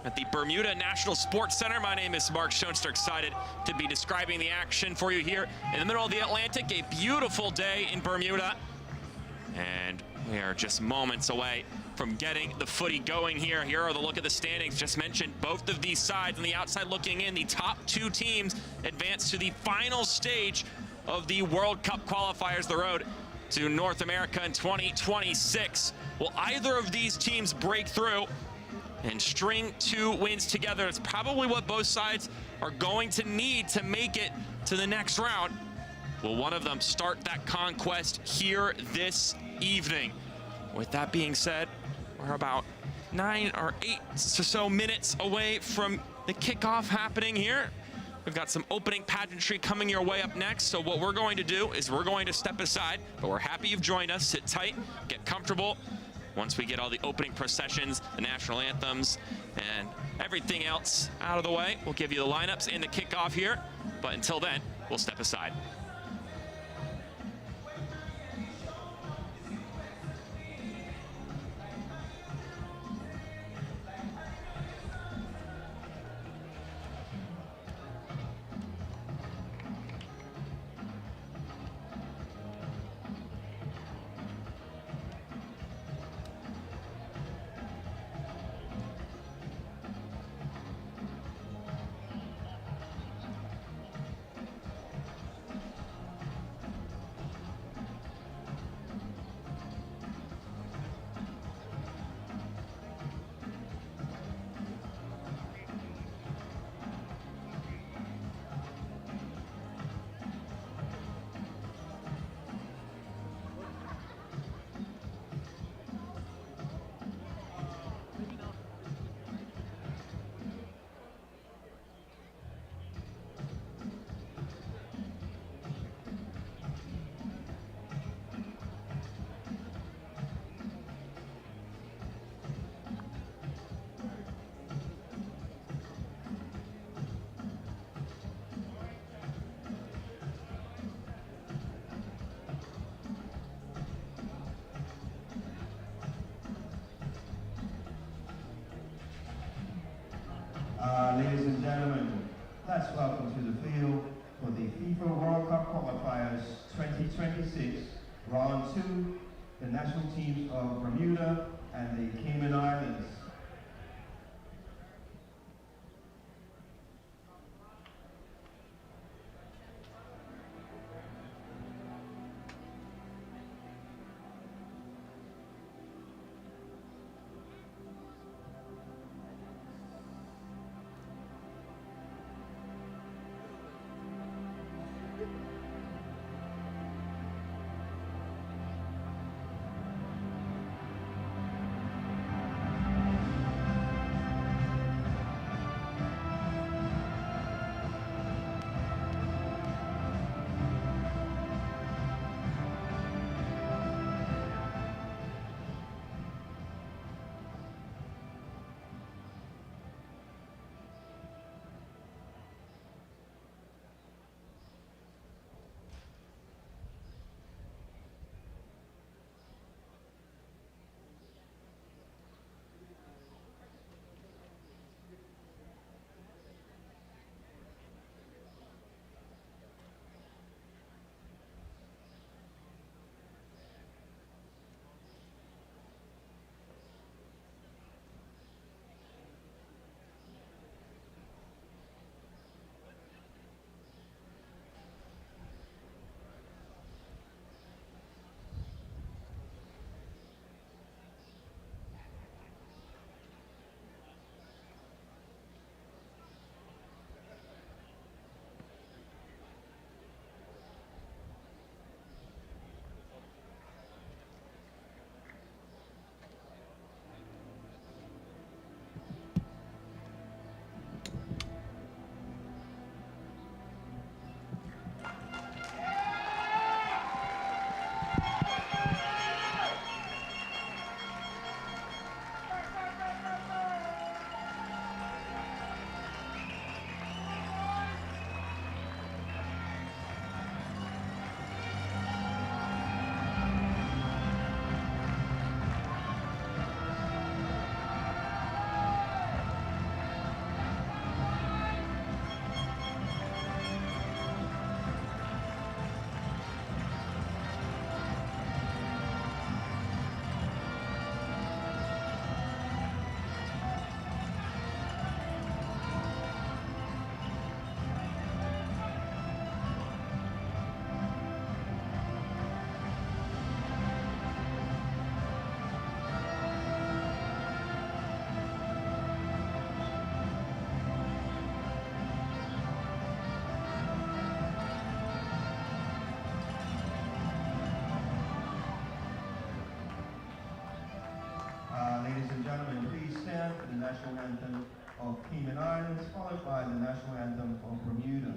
at the Bermuda National Sports Center. My name is Mark Schoenster, excited to be describing the action for you here in the middle of the Atlantic. A beautiful day in Bermuda, and we are just moments away from getting the footy going here. Here are the look at the standings. Just mentioned both of these sides on the outside looking in. The top two teams advance to the final stage of the World Cup qualifiers, the road to North America in 2026. Will either of these teams break through and string two wins together? It's probably what both sides are going to need to make it to the next round. Will one of them start that conquest here this evening? With that being said, we're about 9 or 8 or so minutes away from the kickoff happening here. We've got some opening pageantry coming your way up next. So what we're going to do is we're going to step aside, but we're happy you've joined us. Sit tight, get comfortable. Once we get all the opening processions, the national anthems, and everything else out of the way, we'll give you the lineups and the kickoff here. But until then, we'll step aside. Ladies and gentlemen, let's welcome to the field for the FIFA World Cup Qualifiers 2026, Round 2, the national teams of Bermuda and the Cayman Islands. of Cayman Islands, followed by the national anthem of Bermuda.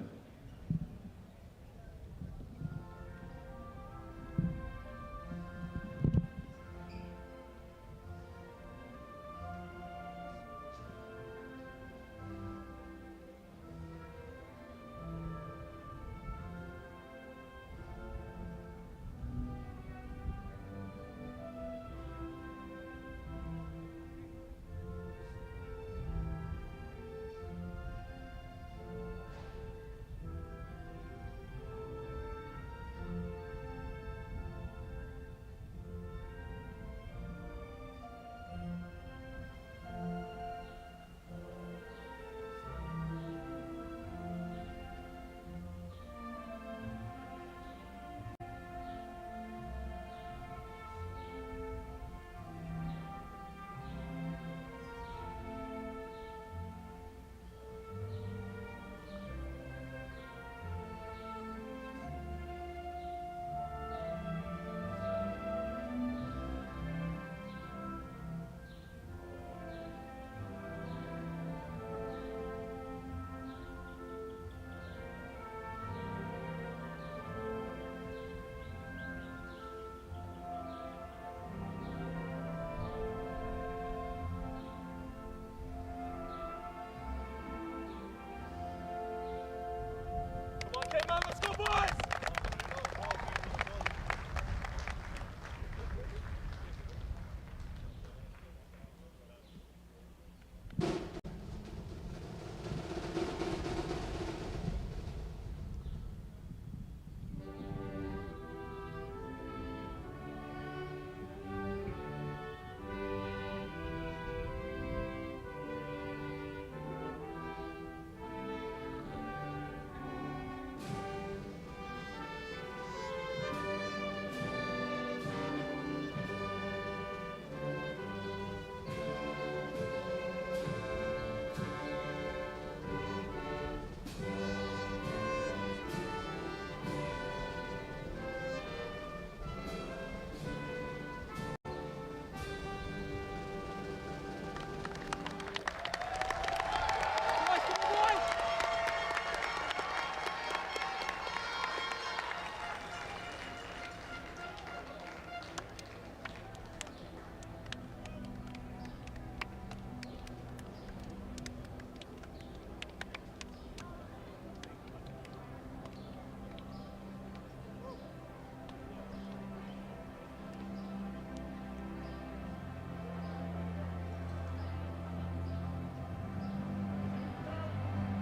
Cayman, let's go, boys!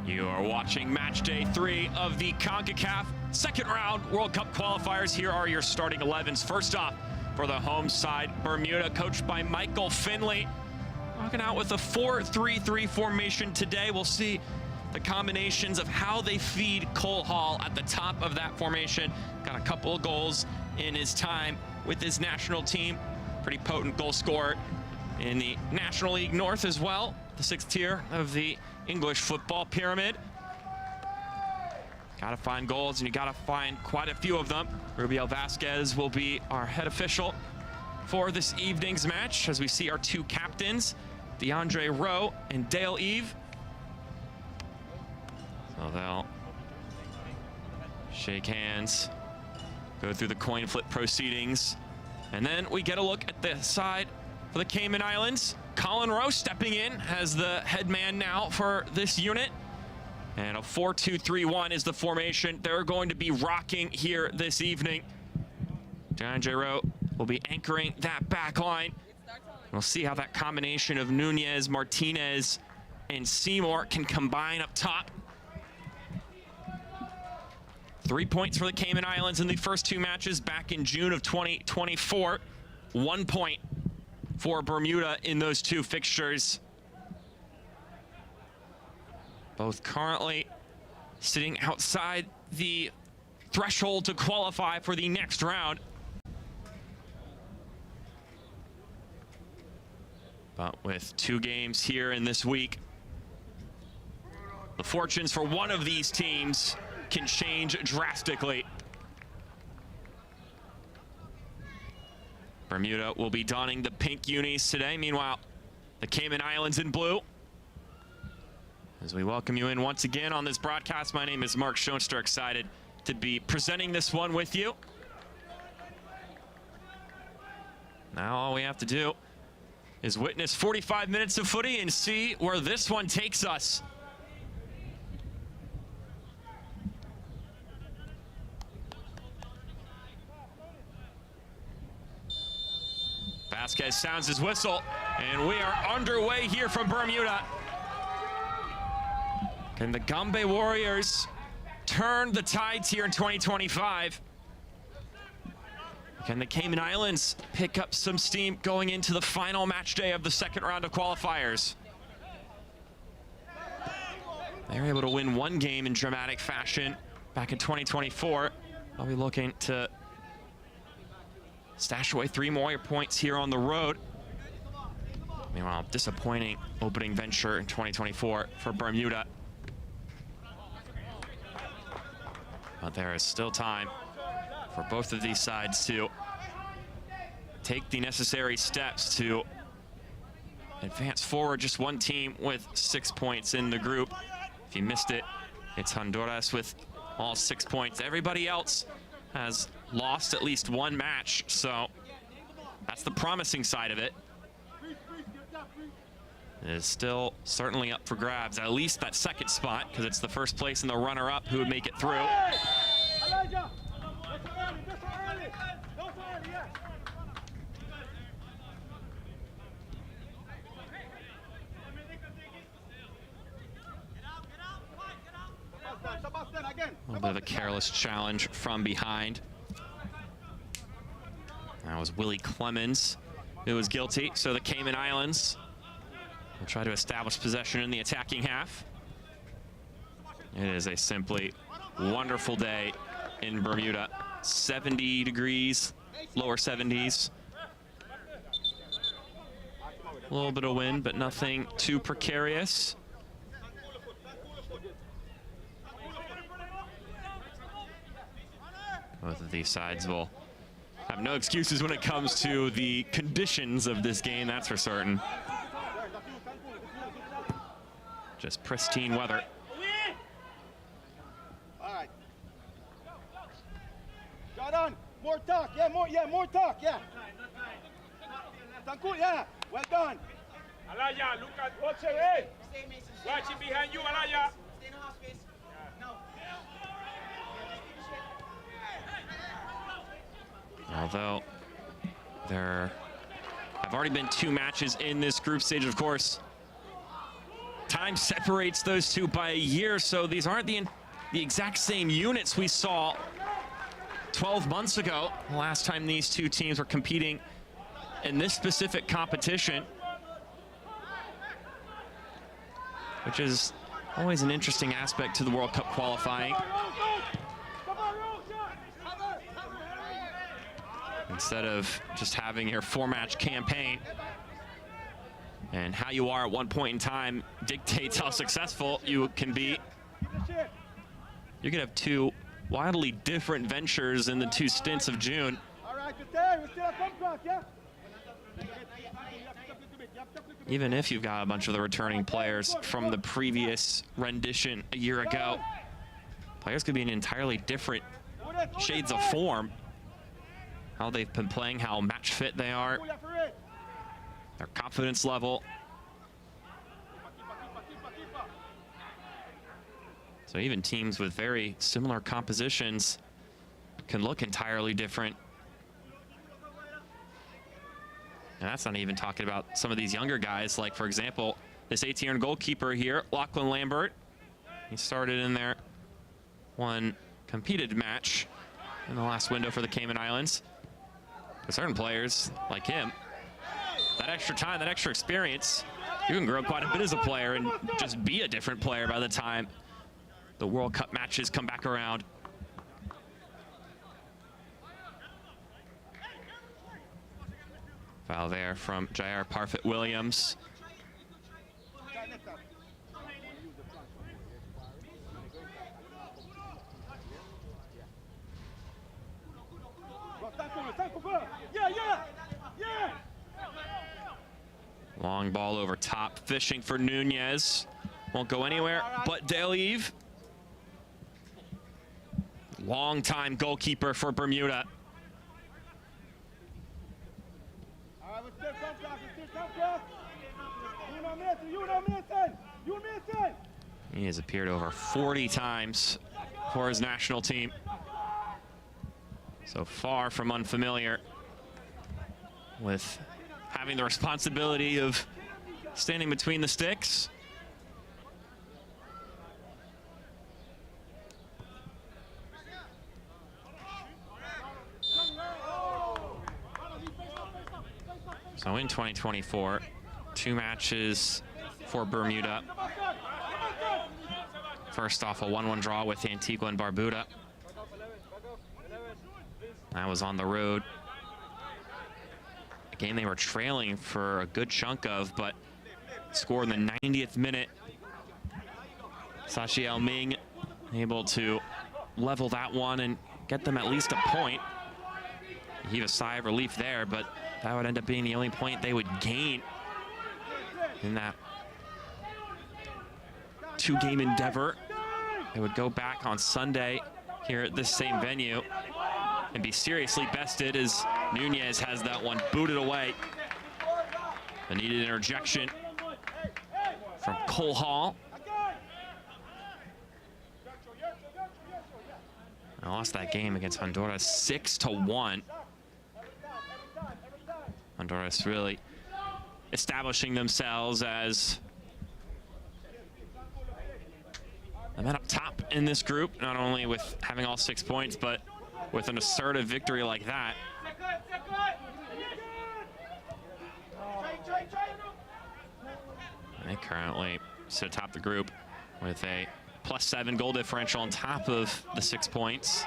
You are watching match day 3 of the Concacaf second round World Cup qualifiers. Here are your starting 11s. First off, for the home side, Bermuda, coached by Michael Finley. Rocking out with a 4-3-3 formation today. We'll see the combinations of how they feed Cole Hall at the top of that formation. Got a couple of goals in his time with his national team. Pretty potent goal scorer in the National League North as well, the 6th tier of the English football pyramid. Gotta find goals, and you gotta find quite a few of them. Rubiel Vasquez will be our head official for this evening's match, as we see our two captains, DeAndre Rowe and Dale Eve. So they'll shake hands, go through the coin flip proceedings, and then we get a look at the side for the Cayman Islands. Colin Rowe stepping in as the head man now for this unit. And a 4-2-3-1 is the formation they're going to be rocking here this evening. DeAndre Rowe will be anchoring that back line. We'll see how that combination of Nunez, Martinez, and Seymour can combine up top. 3 points for the Cayman Islands in the first two matches back in June of 2024. 1 point for Bermuda in those two fixtures. Both currently sitting outside the threshold to qualify for the next round. But with 2 games here in this week, the fortunes for one of these teams can change drastically. Bermuda will be donning the pink unis today. Meanwhile, the Cayman Islands in blue. As we welcome you in once again on this broadcast, my name is Mark Schoenster, excited to be presenting this one with you. Now all we have to do is witness 45 minutes of footy and see where this one takes us. Vasquez sounds his whistle, and we are underway here from Bermuda. Can the Gombe Warriors turn the tides here in 2025? Can the Cayman Islands pick up some steam going into the final match day of the second round of qualifiers? They were able to win one game in dramatic fashion back in 2024. I'll be looking to stash away 3 more points here on the road. Meanwhile, disappointing opening venture in 2024 for Bermuda. But there is still time for both of these sides to take the necessary steps to advance forward. Just one team with 6 points in the group. If you missed it, it's Honduras with all 6 points. Everybody else has lost at least one match, so that's the promising side of it. It is still certainly up for grabs, at least that second spot, because it's the first place and the runner-up who would make it through. A little bit of a careless challenge from behind. That was Willie Clemens who was guilty, so the Cayman Islands will try to establish possession in the attacking half. It is a simply wonderful day in Bermuda. 70 degrees, lower 70s. A little bit of wind, but nothing too precarious. Both of these sides will have no excuses when it comes to the conditions of this game, that's for certain. Just pristine weather. All right. Jordan, more talk, more talk, yeah. Tankul, yeah, well done. Alaya, look at what's it, hey. Watch it behind you, Alaya. Stay in the half space. No. Although there have already been 2 matches in this group stage, of course. Time separates those two by a year, so these aren't the exact same units we saw 12 months ago, the last time these two teams were competing in this specific competition, which is always an interesting aspect to the World Cup qualifying. Instead of just having your 4-match campaign, and how you are at one point in time dictates how successful you can be. You could have 2 wildly different ventures in the 2 stints of June. Even if you've got a bunch of the returning players from the previous rendition a year ago, players could be in entirely different shades of form. How they've been playing, how match fit they are, their confidence level. So even teams with very similar compositions can look entirely different. And that's not even talking about some of these younger guys, like, for example, this 18-year goalkeeper here, Lachlan Lambert. He started in their one competed match in the last window for the Cayman Islands. For certain players like him, that extra time, that extra experience, you can grow quite a bit as a player and just be a different player by the time the World Cup matches come back around. Foul there from Jair Parfit-Williams. Long ball over top, fishing for Nunez. won't go anywhere but Delive. Long-time goalkeeper for Bermuda. He has appeared over 40 times for his national team. So far from unfamiliar with having the responsibility of standing between the sticks. So in 2024, 2 matches for Bermuda. First off, a 1-1 draw with Antigua and Barbuda. That was on the road. A game they were trailing for a good chunk of, but scored in the 90th minute. Sachiel Ming able to level that one and get them at least a point. Heave a sigh of relief there, but that would end up being the only point they would gain in that 2-game endeavor. They would go back on Sunday here at this same venue and be seriously bested as Nunez has that one booted away. A needed interjection from Cole Hall. I lost that game against Honduras 6-1. Honduras really establishing themselves as the men up top in this group, not only with having all 6 points, but with an assertive victory like that. They currently sit atop the group with a +7 goal differential on top of the 6 points.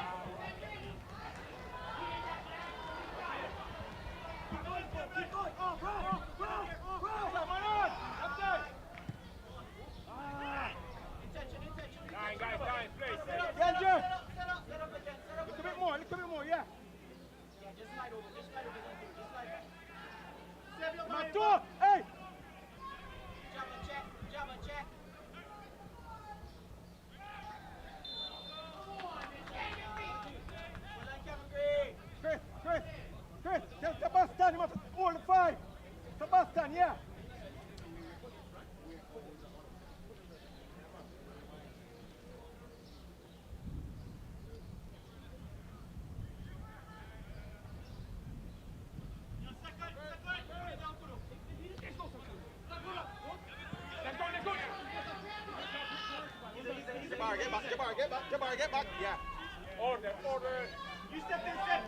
Get back. Yeah. Order. You stepped in, yeah.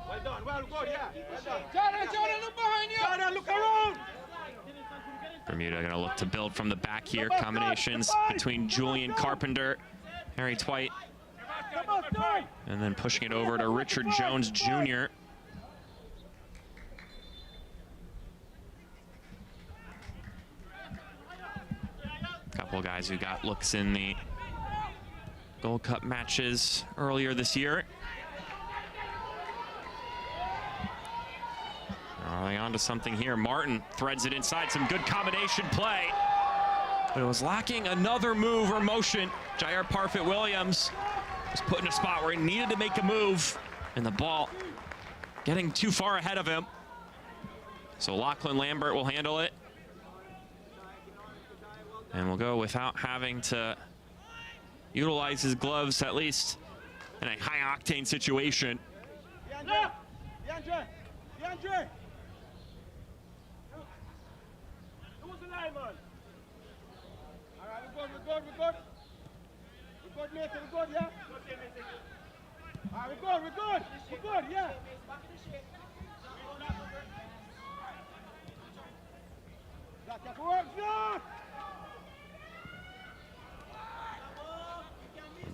Well done, well good, yeah. Well done. Jordan, look behind you. Jordan, look around. Bermuda going to look to build from the back here. Combinations between Julian Carpenter, Harry Twite, and then pushing it over to Richard Jones Jr. Couple of guys who got looks in the Gold Cup matches earlier this year. Rolling on to something here. Martin threads it inside. Some good combination play. But it was lacking another move or motion. Jair Parfit-Williams was put in a spot where he needed to make a move. And the ball getting too far ahead of him. So Lachlan Lambert will handle it. And we'll go without having to utilize his gloves, at least in a high-octane situation. DeAndre! Who was the line, man? All right, we're good. We're good, Nathan, we're good, yeah? All right, we're good, yeah? That works, yeah!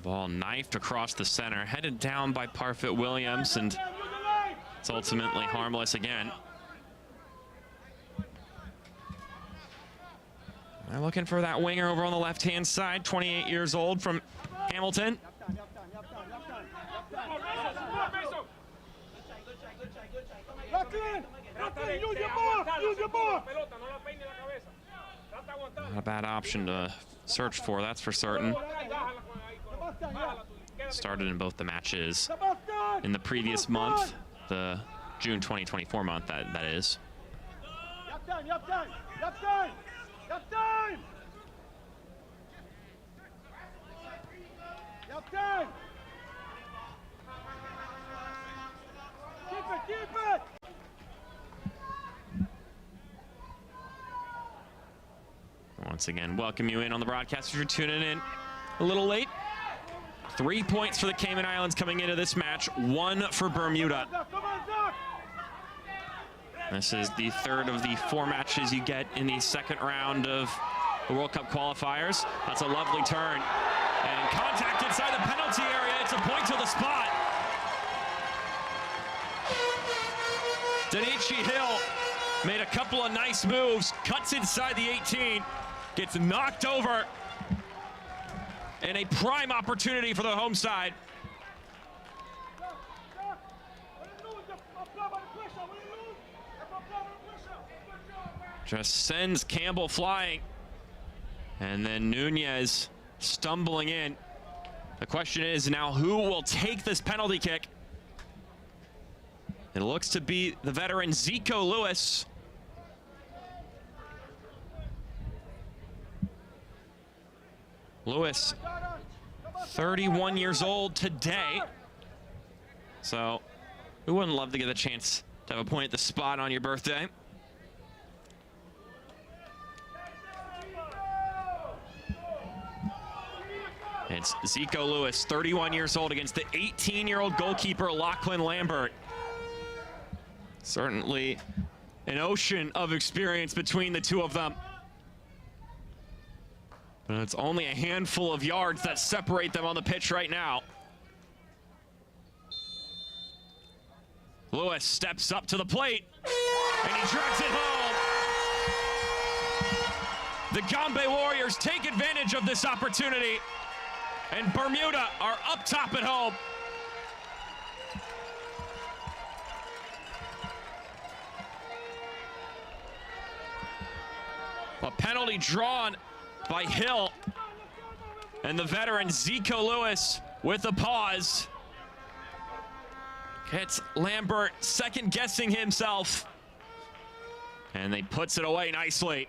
Ball knifed across the center, headed down by Parfit-Williams, and it's ultimately harmless again. They're looking for that winger over on the left-hand side, 28 years old from Hamilton. Use your ball! Not a bad option to search for, that's for certain. Started in both the matches in the previous month, the June 2024 month, that is. Keep it! Once again, welcome you in on the broadcast if you're tuning in a little late. 3 points for the Cayman Islands coming into this match, 1 for Bermuda. This is the third of the 4 matches you get in the second round of the World Cup qualifiers. That's a lovely turn. And contact inside the penalty area. It's a point to the spot. Danichi Hill made a couple of nice moves, cuts inside the 18, gets knocked over, and a prime opportunity for the home side. Just sends Campbell flying, and then Nunez stumbling in. The question is now, who will take this penalty kick? It looks to be the veteran Zico Lewis. Lewis, 31 years old today. So who wouldn't love to get a chance to have a point at the spot on your birthday? It's Zico Lewis, 31 years old, against the 18-year-old goalkeeper Lachlan Lambert. Certainly an ocean of experience between the two of them. But it's only a handful of yards that separate them on the pitch right now. Lewis steps up to the plate, and he drags it home. The Gombe Warriors take advantage of this opportunity, and Bermuda are up top at home. A penalty drawn by Hill, and the veteran Zico Lewis with a pause. Gets Lambert second guessing himself, and they puts it away nicely.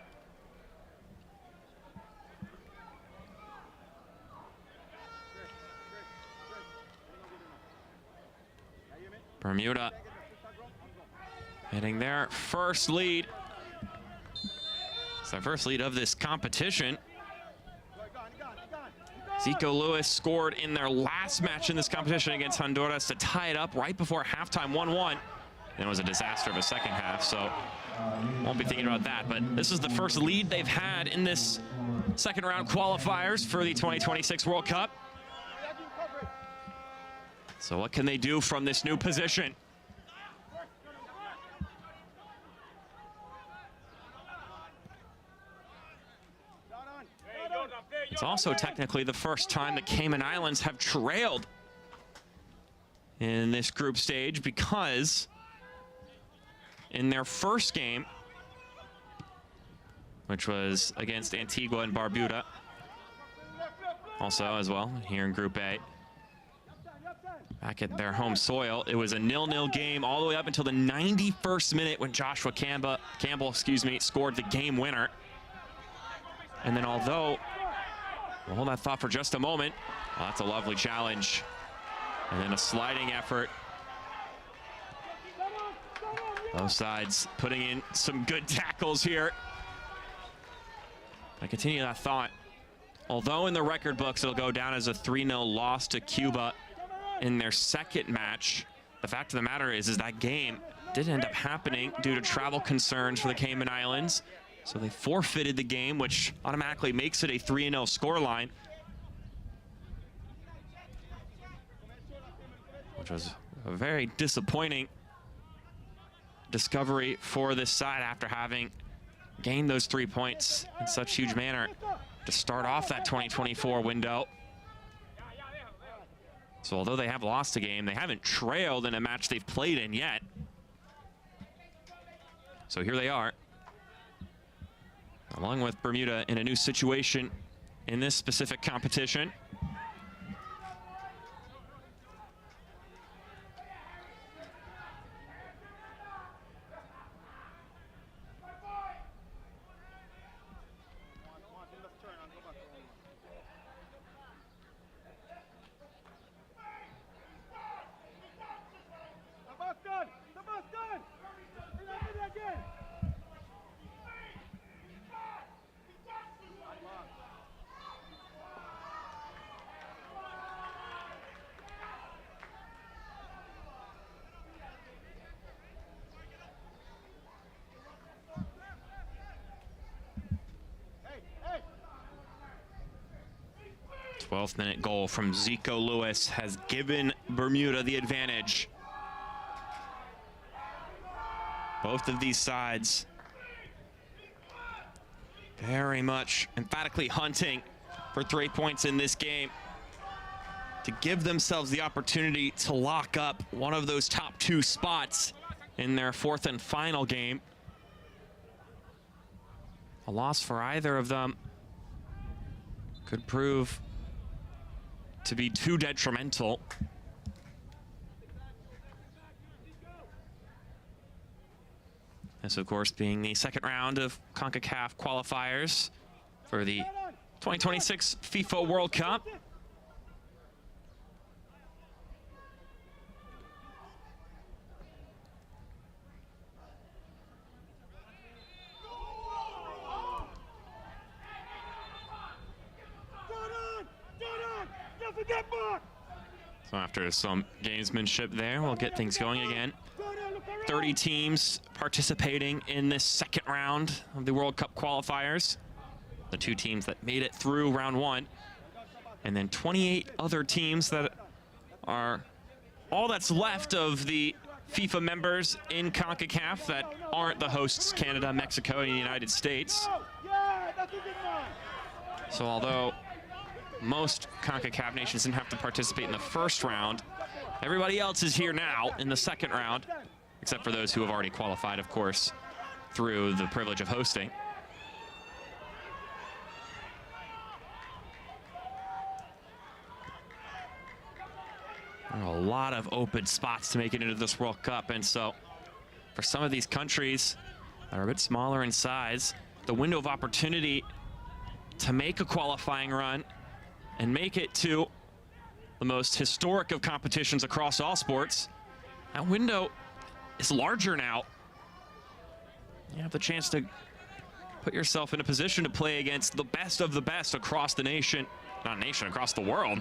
Bermuda getting their first lead. It's their first lead of this competition. Zico Lewis scored in their last match in this competition against Honduras to tie it up right before halftime, 1-1. And it was a disaster of a second half, so won't be thinking about that. But this is the first lead they've had in this second round qualifiers for the 2026 World Cup. So what can they do from this new position? It's also technically the first time the Cayman Islands have trailed in this group stage, because in their first game, which was against Antigua and Barbuda, also as well here in Group A, back at their home soil, it was a 0-0 game all the way up until the 91st minute when Joshua Campbell, scored the game winner. And then although, we'll hold that thought for just a moment. Well, that's a lovely challenge. And then a sliding effort. Both sides putting in some good tackles here. I continue that thought. Although in the record books it'll go down as a 3-0 loss to Cuba in their second match, the fact of the matter is that game did end up happening due to travel concerns for the Cayman Islands. So they forfeited the game, which automatically makes it a 3-0 scoreline, which was a very disappointing discovery for this side after having gained those 3 points in such huge manner to start off that 2024 window. So although they have lost a game, they haven't trailed in a match they've played in yet. So here they are. along with Bermuda, in a new situation in this specific competition. The 12th-minute goal from Zico Lewis has given Bermuda the advantage. Both of these sides very much emphatically hunting for 3 points in this game to give themselves the opportunity to lock up one of those top 2 spots in their 4th and final game. A loss for either of them could prove to be too detrimental. This, of course, being the second round of Concacaf Qualifiers for the 2026 FIFA World Cup. So after some gamesmanship there, we'll get things going again. 30 teams participating in this second round of the World Cup qualifiers. The 2 teams that made it through round 1. And then 28 other teams that are all that's left of the FIFA members in CONCACAF that aren't the hosts, Canada, Mexico, and the United States. So although most CONCACAF nations didn't have to participate in the first round, everybody else is here now in the second round, except for those who have already qualified, of course, through the privilege of hosting. There are a lot of open spots to make it into this World Cup, and so for some of these countries that are a bit smaller in size, the window of opportunity to make a qualifying run and make it to the most historic of competitions across all sports, that window is larger now. You have the chance to put yourself in a position to play against the best of the best across the nation, not nation, across the world.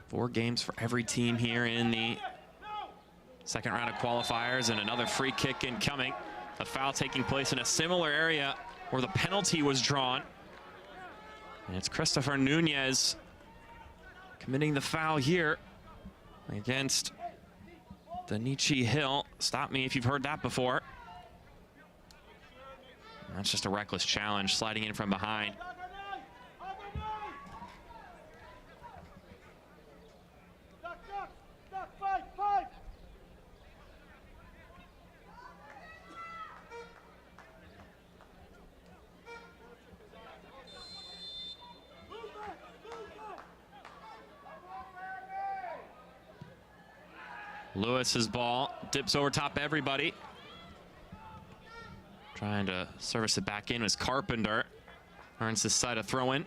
Four games for every team here in the second round of qualifiers, and another free kick incoming. A foul taking place in a similar area where the penalty was drawn. And it's Christopher Nunez committing the foul here against Danichi Hill. Stop me if you've heard that before. And that's just a reckless challenge, sliding in from behind. Lewis's ball dips over top everybody. Trying to service it back in was Carpenter. Earns this side a throw-in.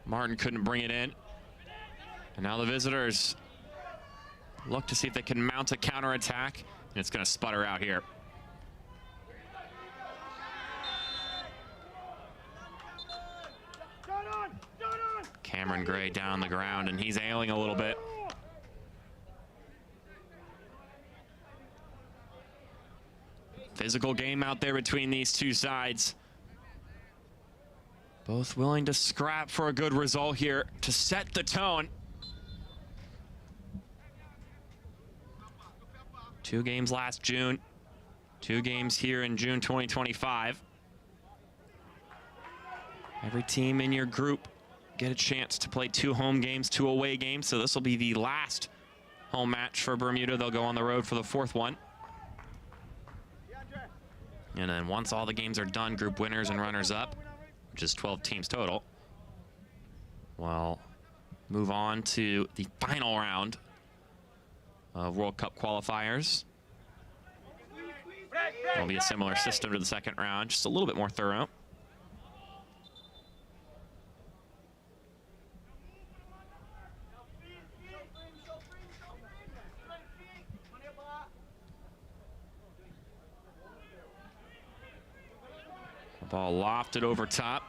Martin couldn't bring it in. And now the visitors look to see if they can mount a counterattack, and it's going to sputter out here. Cameron Gray down on the ground, and he's ailing a little bit. Physical game out there between these two sides. Both willing to scrap for a good result here to set the tone. 2 games last June, 2 games here in June 2025. Every team in your group get a chance to play 2 home games, 2 away games. So this will be the last home match for Bermuda. They'll go on the road for the 4th one. And then once all the games are done, group winners and runners up, which is 12 teams total, we'll move on to the final round of World Cup qualifiers. It'll be a similar system to the 2nd round, just a little bit more thorough. The ball lofted over top.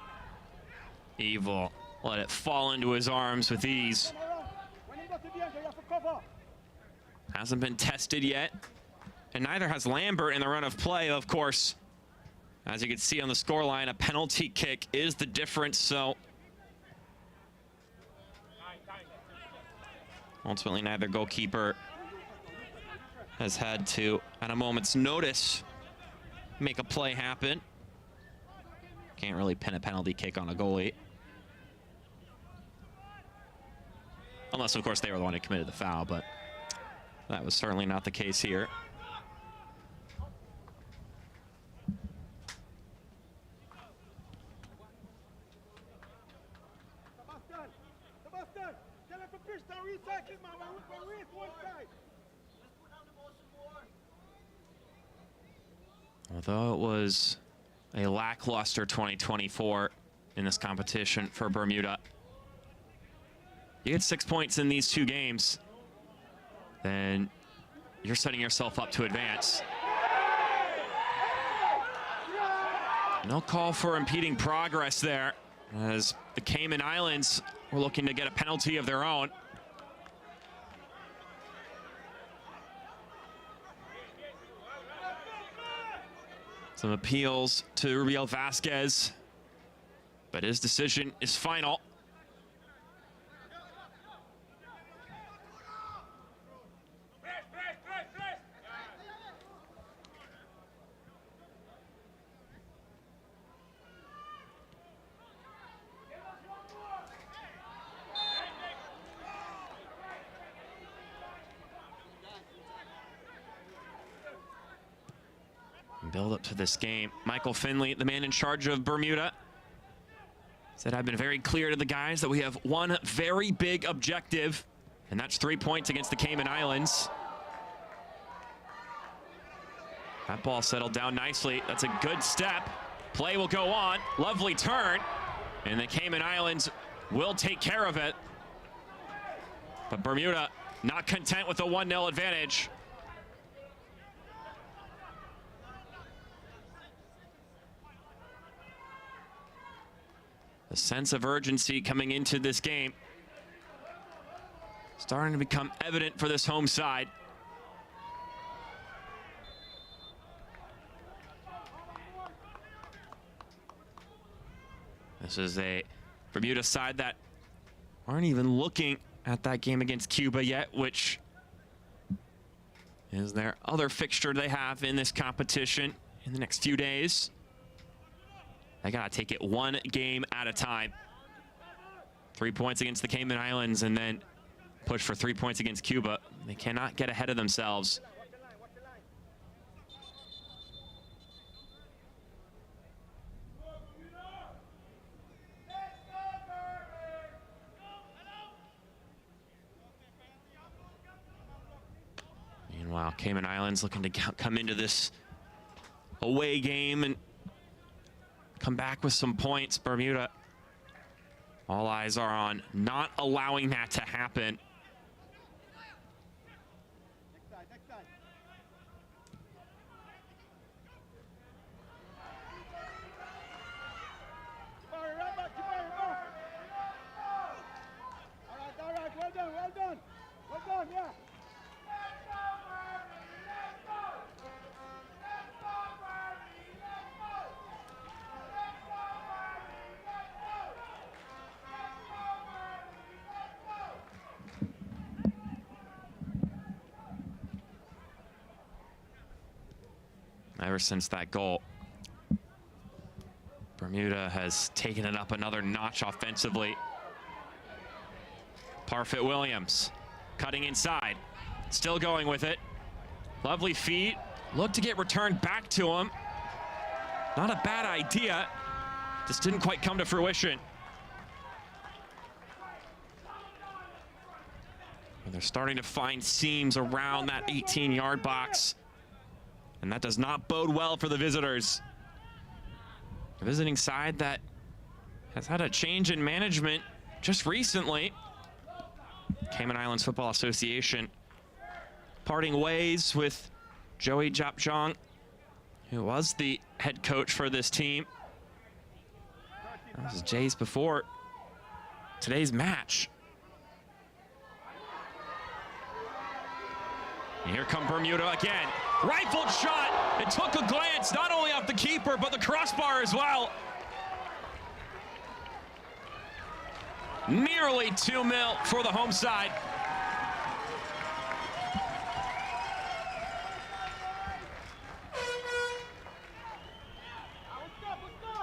Evil let it fall into his arms with ease. Hasn't been tested yet, and neither has Lambert in the run of play. Of course, as you can see on the scoreline, a penalty kick is the difference. So ultimately, neither goalkeeper has had to, at a moment's notice, make a play happen. Can't really pin a penalty kick on a goalie. Unless, of course, they were the one who committed the foul, but that was certainly not the case here. Although it was a lackluster 2024 in this competition for Bermuda, you get 6 points in these 2 games, then you're setting yourself up to advance. No call for impeding progress there, as the Cayman Islands were looking to get a penalty of their own. Some appeals to Rubiel Vasquez, but his decision is final. Build up to this game. Michael Finley, the man in charge of Bermuda, said, "I've been very clear to the guys that we have one very big objective, and that's 3 points against the Cayman Islands." That ball settled down nicely. That's a good step. Play will go on. Lovely turn. And the Cayman Islands will take care of it. But Bermuda not content with a 1-0 advantage. The sense of urgency coming into this game starting to become evident for this home side. This is a Bermuda side that aren't even looking at that game against Cuba yet, which is their other fixture they have in this competition in the next few days. They gotta take it 1 game at a time. 3 points against the Cayman Islands and then push for 3 points against Cuba. They cannot get ahead of themselves. Meanwhile, Cayman Islands looking to come into this away game and come back with some points. Bermuda, all eyes are on not allowing that to happen. Well done, yeah. ever since that goal. Bermuda has taken it up another notch offensively. Parfit Williams cutting inside, still going with it. Lovely feet, looked to get returned back to him. Not a bad idea, just didn't quite come to fruition. And they're starting to find seams around that 18-yard box, and that does not bode well for the visitors. A visiting side that has had a change in management just recently. Cayman Islands Football Association parting ways with Joey Japjong, who was the head coach for this team. That was Jay's before today's match. And here come Bermuda again. Rifled shot. It took a glance not only off the keeper, but the crossbar as well. Nearly 2-0 for the home side.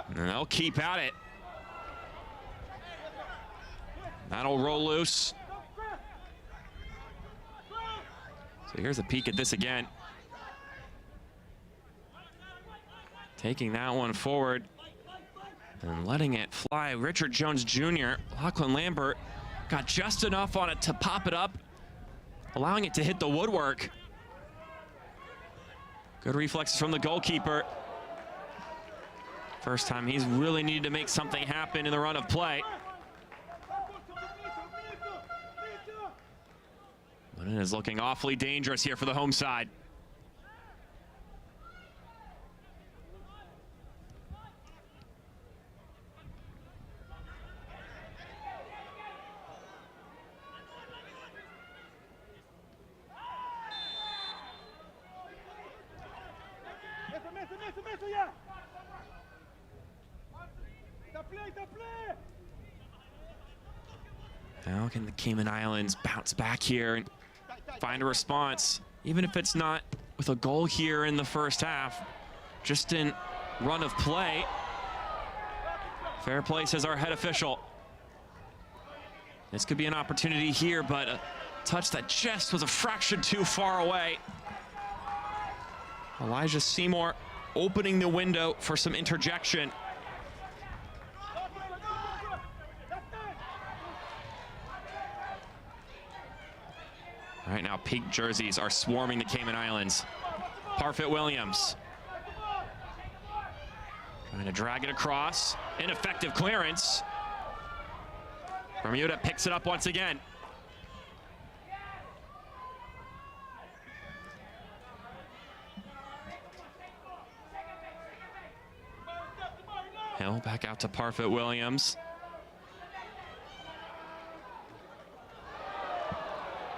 And they'll keep at it. That'll roll loose. So here's a peek at this again. Taking that one forward and letting it fly. Richard Jones Jr., Lachlan Lambert got just enough on it to pop it up, allowing it to hit the woodwork. Good reflexes from the goalkeeper. First time he's really needed to make something happen in the run of play. But it is looking awfully dangerous here for the home side. Now can the Cayman Islands bounce back here and find a response, even if it's not with a goal here in the first half, just in run of play. Fair play, says our head official. This could be an opportunity here, but a touch that just was a fraction too far away. Elijah Seymour opening the window for some interjection. Right now, pink jerseys are swarming the Cayman Islands. Parfit Williams trying to drag it across. Ineffective clearance. Bermuda picks it up once again. Hill back out to Parfit Williams.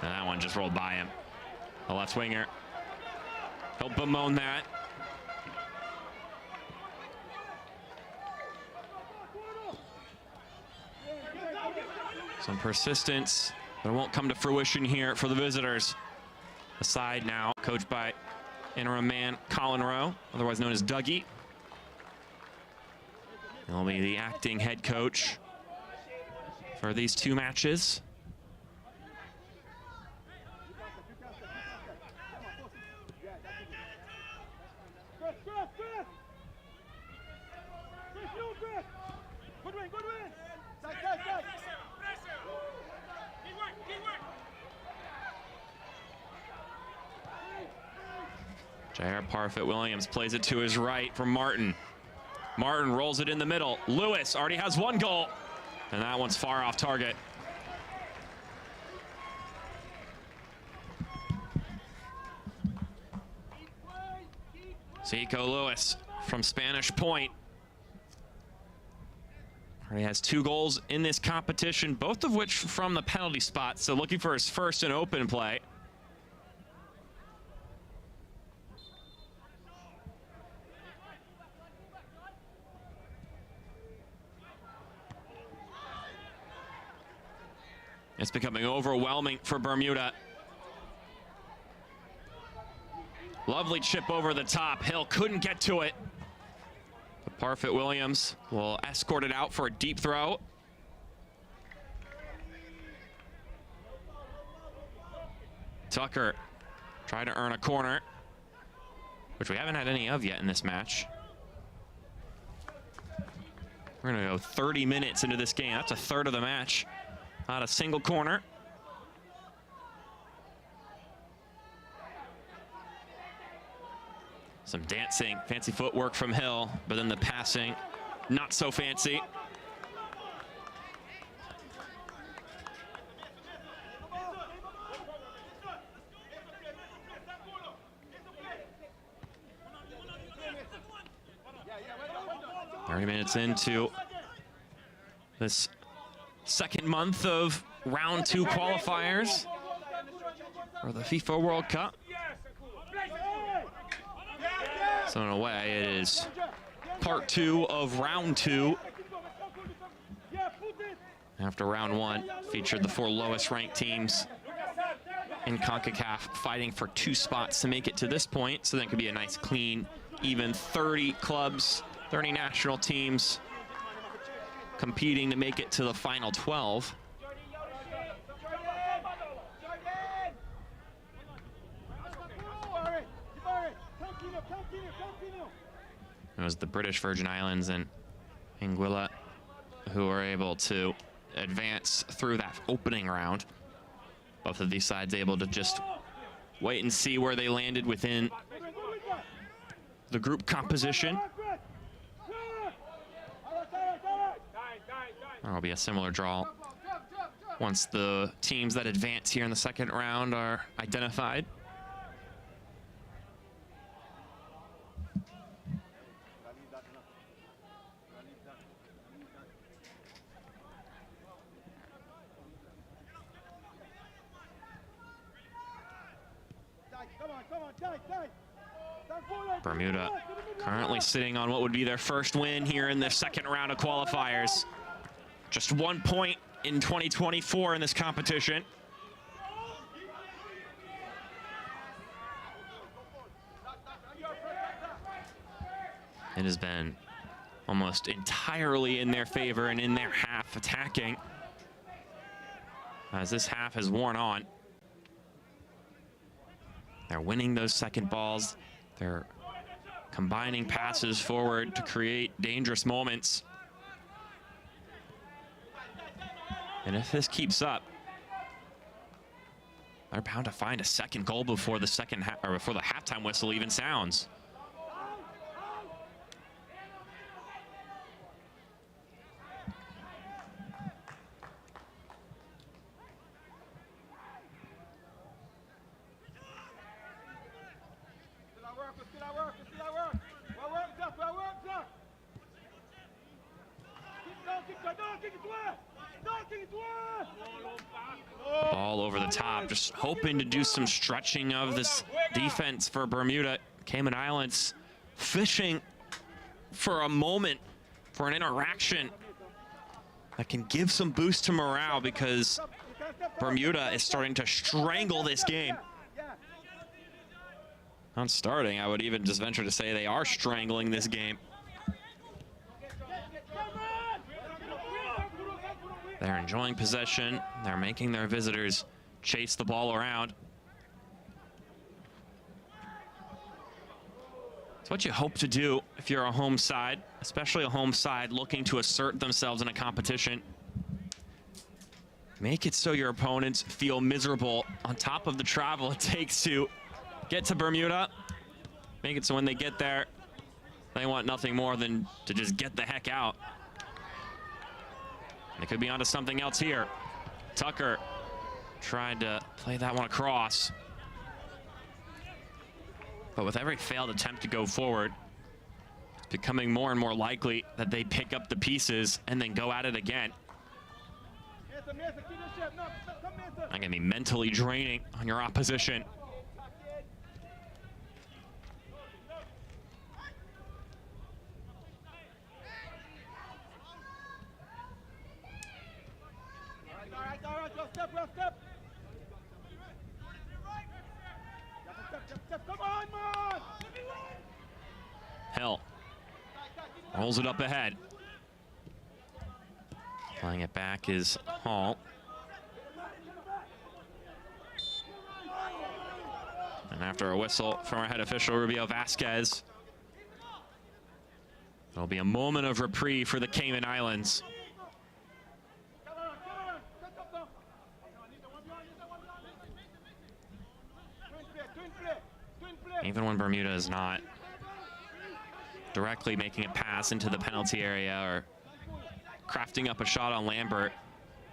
And that one just rolled by him. The left winger. He'll bemoan that. Some persistence, but it won't come to fruition here for the visitors. The side now, coached by interim man Colin Rowe, otherwise known as Dougie. He'll be the acting head coach for these two matches. J.R. Parfit Williams plays it to his right for Martin. Martin rolls it in the middle. Lewis already has one goal, and that one's far off target. Zico Lewis from Spanish Point. Already has 2 goals in this competition, both of which from the penalty spot, so looking for his first in open play. It's becoming overwhelming for Bermuda. Lovely chip over the top. Hill couldn't get to it. But Parfit Williams will escort it out for a deep throw. Tucker tried to earn a corner, which we haven't had any of yet in this match. We're going to go 30 minutes into this game. That's a third of the match. Not a single corner. Some dancing, fancy footwork from Hill, but then the passing, not so fancy. Minutes into this second month of round 2 qualifiers for the FIFA World Cup. So in a way, it is part 2 of round 2. After round 1, featured the 4 lowest ranked teams in Concacaf fighting for 2 spots to make it to this point. So that could be a nice, clean, even 30 clubs, 30 national teams competing to make it to the final 12. It was the British Virgin Islands and Anguilla who were able to advance through that opening round. Both of these sides able to just wait and see where they landed within the group composition. There will be a similar draw once the teams that advance here in the second round are identified. Bermuda currently sitting on what would be their first win here in the second round of qualifiers. Just 1 point in 2024 in this competition. It has been almost entirely in their favor and in their half attacking as this half has worn on. They're winning those second balls. They're combining passes forward to create dangerous moments. And if this keeps up, they're bound to find a second goal before the before the halftime whistle even sounds. Ball over the top, just hoping to do some stretching of this defense for Bermuda. Cayman Islands fishing for a moment, for an interaction that can give some boost to morale, because Bermuda is starting to strangle this game. Not starting, I would even just venture to say they are strangling this game. They're enjoying possession. They're making their visitors chase the ball around. It's what you hope to do if you're a home side, especially a home side looking to assert themselves in a competition. Make it so your opponents feel miserable on top of the travel it takes to get to Bermuda. Make it so when they get there, they want nothing more than to just get the heck out. They could be onto something else here. Tucker tried to play that one across. But with every failed attempt to go forward, it's becoming more and more likely that they pick up the pieces and then go at it again. That can be mentally draining on your opposition. Hill rolls it up ahead. Playing it back is Hall. And after a whistle from our head official, Rubio Vasquez, it'll be a moment of reprieve for the Cayman Islands. Even when Bermuda is not directly making a pass into the penalty area or crafting up a shot on Lambert,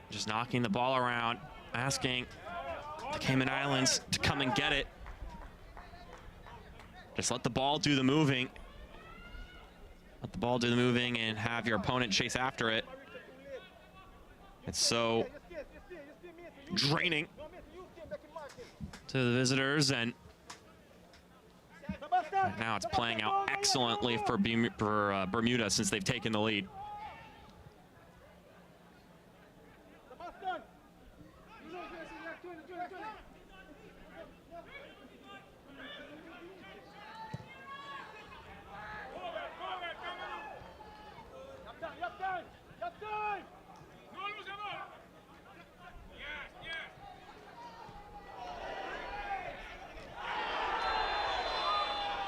just knocking the ball around, asking the Cayman Islands to come and get it. Just let the ball do the moving. Let the ball do the moving and have your opponent chase after it. It's so draining to the visitors, and right now it's playing out excellently for Bermuda since they've taken the lead.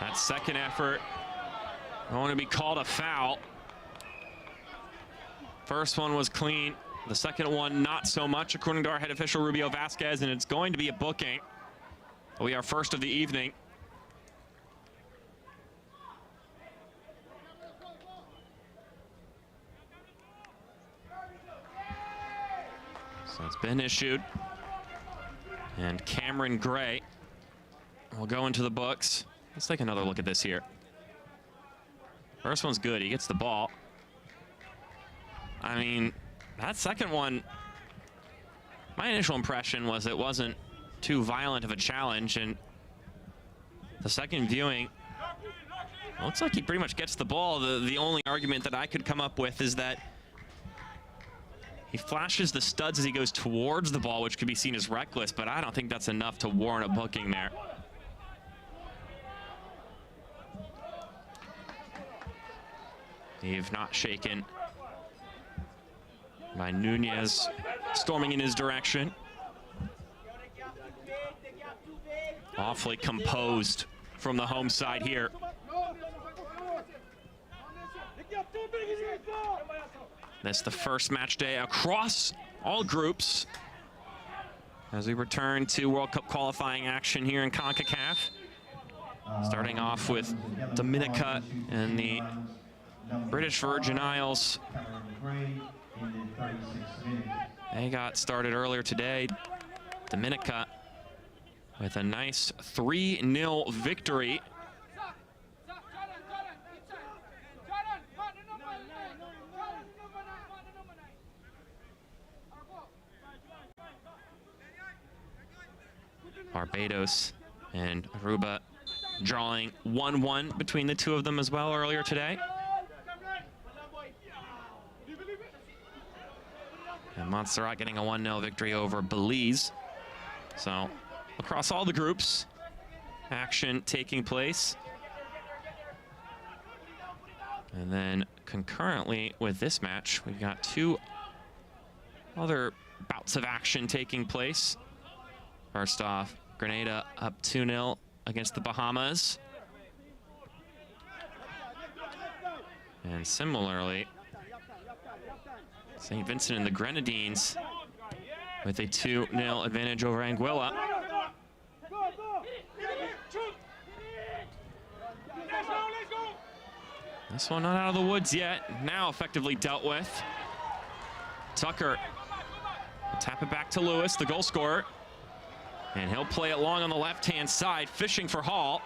That second effort going to be called a foul. First one was clean. The second one not so much, according to our head official Rubio Vasquez, and it's going to be a booking. We are first of the evening. So it's been issued. And Cameron Gray will go into the books. Let's take another look at this here. First one's good. He gets the ball. I mean, that second one, my initial impression was it wasn't too violent of a challenge, and the second viewing, looks like he pretty much gets the ball. The only argument that I could come up with is that he flashes the studs as he goes towards the ball, which could be seen as reckless, but I don't think that's enough to warrant a booking there. They've not shaken by Nunez storming in his direction. Awfully composed from the home side here. That's the first match day across all groups as we return to World Cup qualifying action here in Concacaf. Starting off with Dominica and the British Virgin Isles. They got started earlier today. Dominica with a nice 3-0 victory. Barbados and Aruba drawing 1-1 between the two of them as well earlier today. And Montserrat getting a 1-0 victory over Belize. So across all the groups, action taking place. And then concurrently with this match, we've got two other bouts of action taking place. First off, Grenada up 2-0 against the Bahamas. And similarly, St. Vincent and the Grenadines with a 2-0 advantage over Anguilla. This one not out of the woods yet. Now effectively dealt with. Tucker will tap it back to Lewis, the goal scorer. And he'll play it long on the left-hand side, fishing for Hall.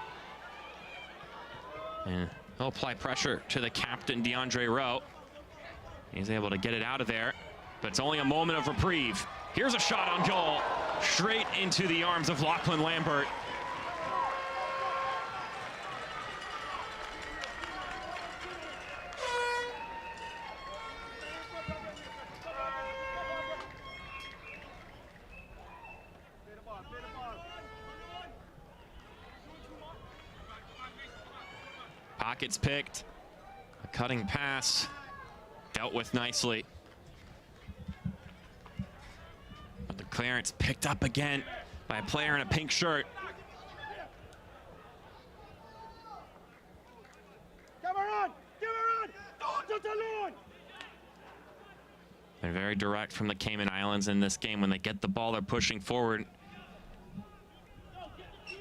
And he'll apply pressure to the captain, DeAndre Rowe. He's able to get it out of there, but it's only a moment of reprieve. Here's a shot on goal, straight into the arms of Lachlan Lambert. shot gets picked. A cutting pass dealt with nicely. But the clearance picked up again by a player in a pink shirt. They're very direct from the Cayman Islands in this game. When they get the ball, they're pushing forward.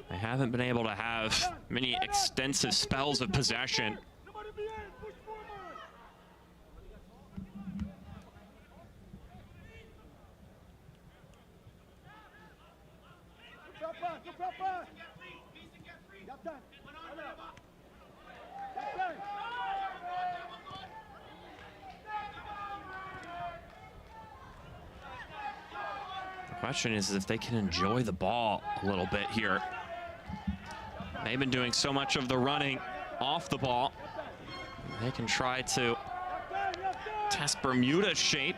They haven't been able to have many extensive spells of possession. The question is if they can enjoy the ball a little bit here. They've been doing so much of the running off the ball. They can try to test Bermuda's shape.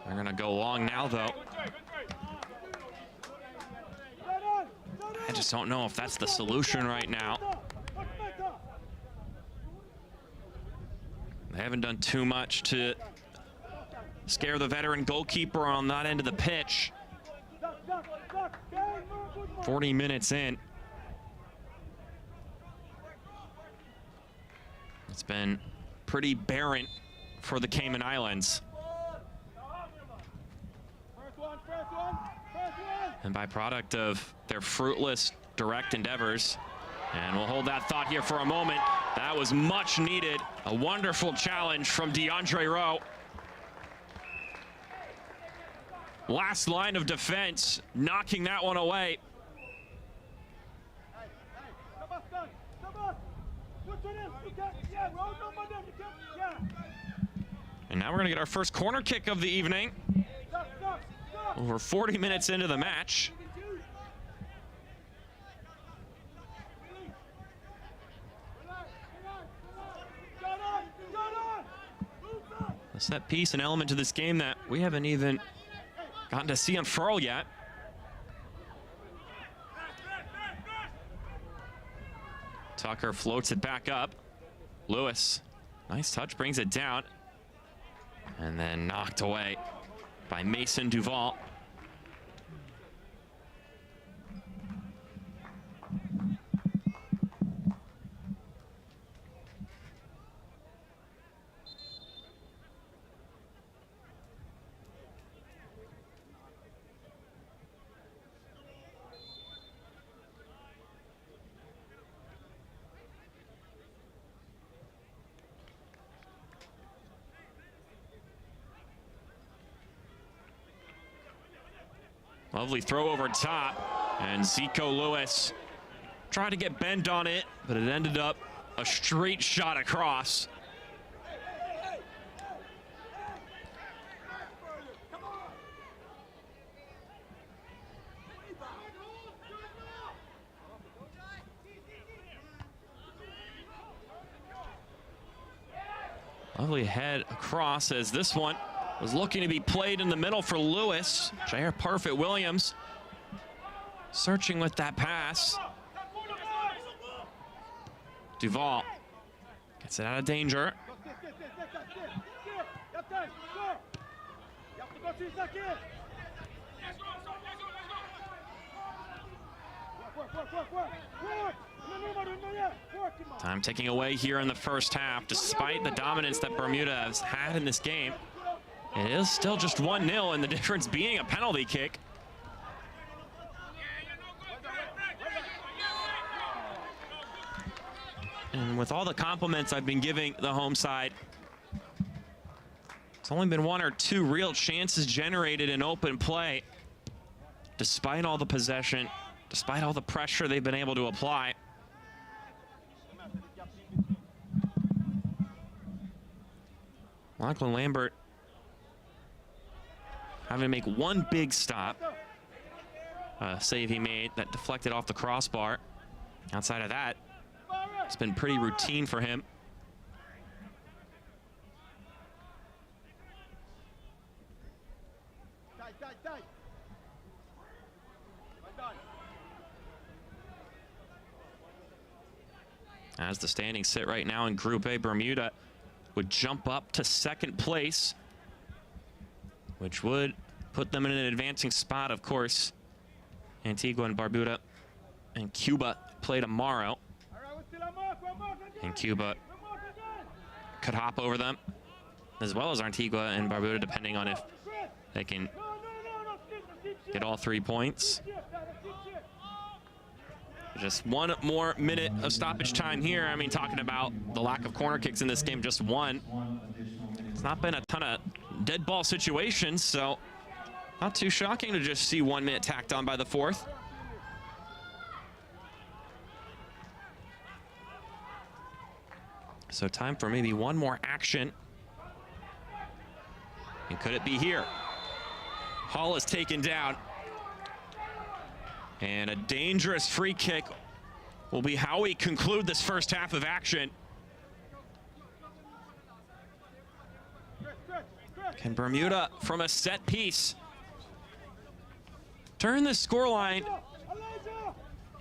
They're going to go long now, though. I just don't know if that's the solution right now. They haven't done too much to scare the veteran goalkeeper on that end of the pitch. 40 minutes in. It's been pretty barren for the Cayman Islands. And byproduct of their fruitless direct endeavors. And we'll hold that thought here for a moment. That was much needed. A wonderful challenge from DeAndre Rowe. Last line of defense, knocking that one away. And now we're going to get our first corner kick of the evening. Over 40 minutes into the match. A set piece, an element to this game that we haven't even gotten to see unfurl yet. Tucker floats it back up. Lewis, nice touch, brings it down. And then knocked away by Mason Duval. Lovely throw over top, and Zico Lewis tried to get bent on it, but it ended up a straight shot across. Lovely head across as this one was looking to be played in the middle for Lewis. Jair Parfit-Williams searching with that pass. Duval gets it out of danger. Time ticking away here in the first half. Despite the dominance that Bermuda has had in this game, it is still just 1-0, and the difference being a penalty kick. And with all the compliments I've been giving the home side, it's only been 1 or 2 real chances generated in open play, despite all the possession, despite all the pressure they've been able to apply. Lachlan Lambert having to make one big stop. Save he made that deflected off the crossbar. Outside of that, it's been pretty routine for him. As the standings sit right now in Group A, Bermuda would jump up to second place, which would put them in an advancing spot. Of course, Antigua and Barbuda and Cuba play tomorrow, and Cuba could hop over them, as well as Antigua and Barbuda, depending on if they can get all 3 points. Just one more minute of stoppage time here. I mean, talking about the lack of corner kicks in this game, just one. It's not been a ton of dead ball situations, so not too shocking to just see 1 minute tacked on by the fourth. So time for maybe one more action. And could it be here? Hall is taken down. And a dangerous free kick will be how we conclude this first half of action. Can Bermuda, from a set piece, turn the scoreline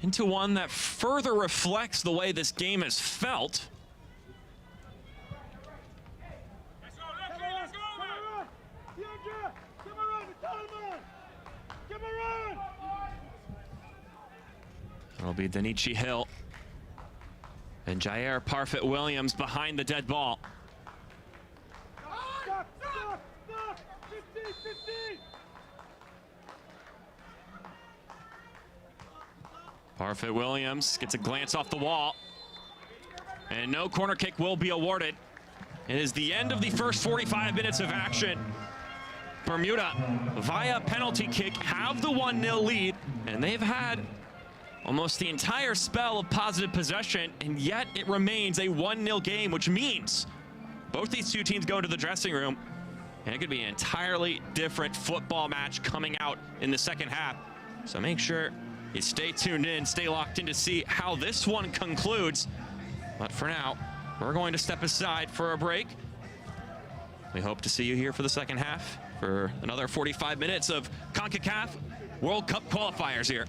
into one that further reflects the way this game has felt? It'll be Danichi Hill and Jair Parfit-Williams behind the dead ball. Parfit-Williams gets a glance off the wall, and no corner kick will be awarded. It is the end of the first 45 minutes of action. Bermuda, via penalty kick, have the 1-0 lead, and they've had almost the entire spell of positive possession, and yet it remains a 1-0 game, which means both these two teams go into the dressing room, and it could be an entirely different football match coming out in the second half. So make sure you stay tuned in, stay locked in to see how this one concludes. But for now, we're going to step aside for a break. We hope to see you here for the second half for another 45 minutes of Concacaf World Cup qualifiers here.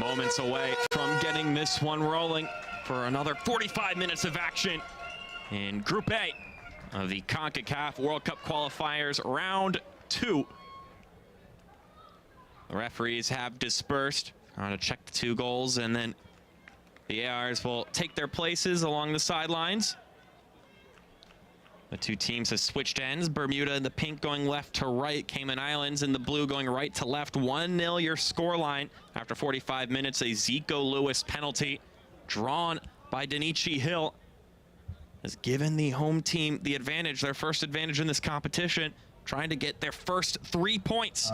moments away from getting this one rolling for another 45 minutes of action in Group A of the Concacaf World Cup Qualifiers Round 2. The referees have dispersed to check the 2 goals, and then the ARs will take their places along the sidelines. The 2 teams have switched ends. Bermuda in the pink going left to right. Cayman Islands in the blue going right to left. 1-0 your scoreline after 45 minutes. A Zico Lewis penalty drawn by Denichi Hill has given the home team the advantage, their first advantage in this competition, trying to get their first 3 points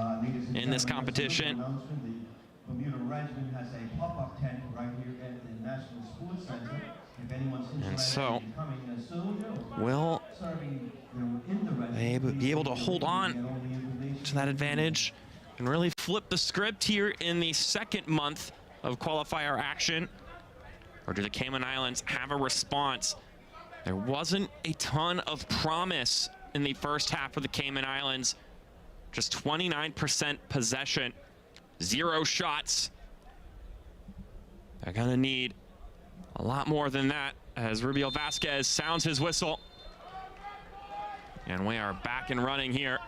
in this competition. The Bermuda Regiment has a pop-up tent right here at the National Sports Center. If anyone's interested in coming soon, will they be able to hold on to that advantage and really flip the script here in the second month of qualifier action? Or do the Cayman Islands have a response? There wasn't a ton of promise in the first half of the Cayman Islands. Just 29% possession, 0 shots. They're going to need a lot more than that as Rubio Vasquez sounds his whistle. And we are back and running here.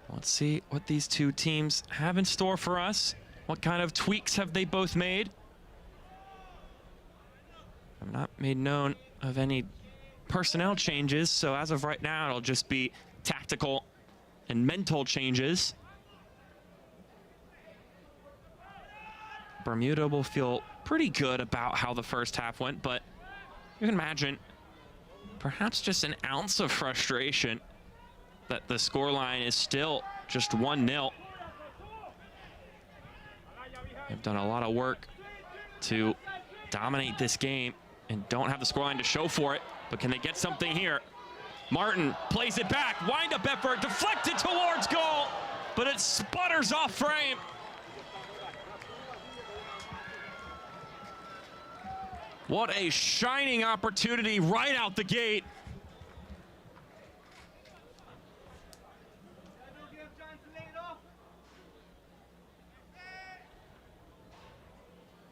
Let's see what these 2 teams have in store for us. What kind of tweaks have they both made? I've not made known of any personnel changes, so as of right now, it'll just be tactical and mental changes. Bermuda will feel pretty good about how the first half went, but you can imagine perhaps just an ounce of frustration that the scoreline is still just 1-0. They've done a lot of work to dominate this game and don't have the scoreline to show for it, but can they get something here? Martin plays it back, wind-up effort, deflected towards goal, but it sputters off frame. What a shining opportunity right out the gate.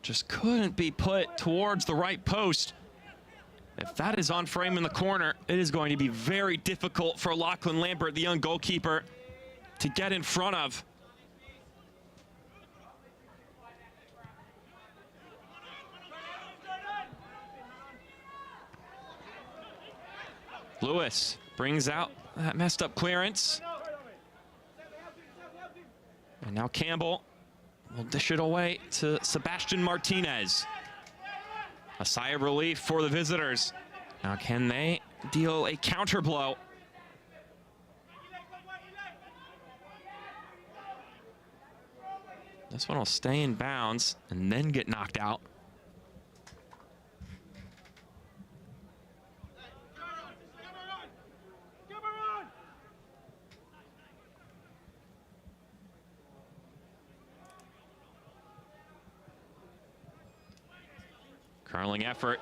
Just couldn't be put towards the right post. If that is on frame in the corner, it is going to be very difficult for Lachlan Lambert, the young goalkeeper, to get in front of. Lewis brings out that messed up clearance. And now Campbell will dish it away to Sebastian Martinez. A sigh of relief for the visitors. Now can they deal a counter blow? This one will stay in bounds and then get knocked out. Curling effort,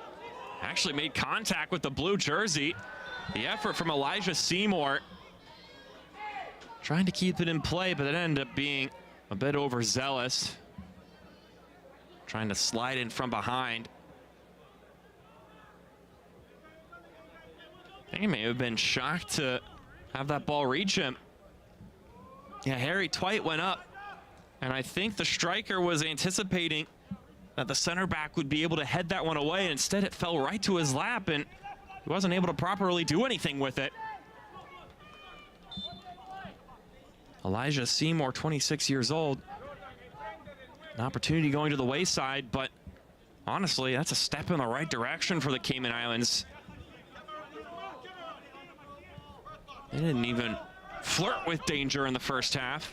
actually made contact with the blue jersey. The effort from Elijah Seymour, trying to keep it in play, but it ended up being a bit overzealous. Trying to slide in from behind. I think he may have been shocked to have that ball reach him. Yeah, Harry Twite went up, and I think the striker was anticipating that the center back would be able to head that one away. Instead, it fell right to his lap, and he wasn't able to properly do anything with it. Elijah Seymour, 26 years old. An opportunity going to the wayside, but honestly, that's a step in the right direction for the Cayman Islands. They didn't even flirt with danger in the first half.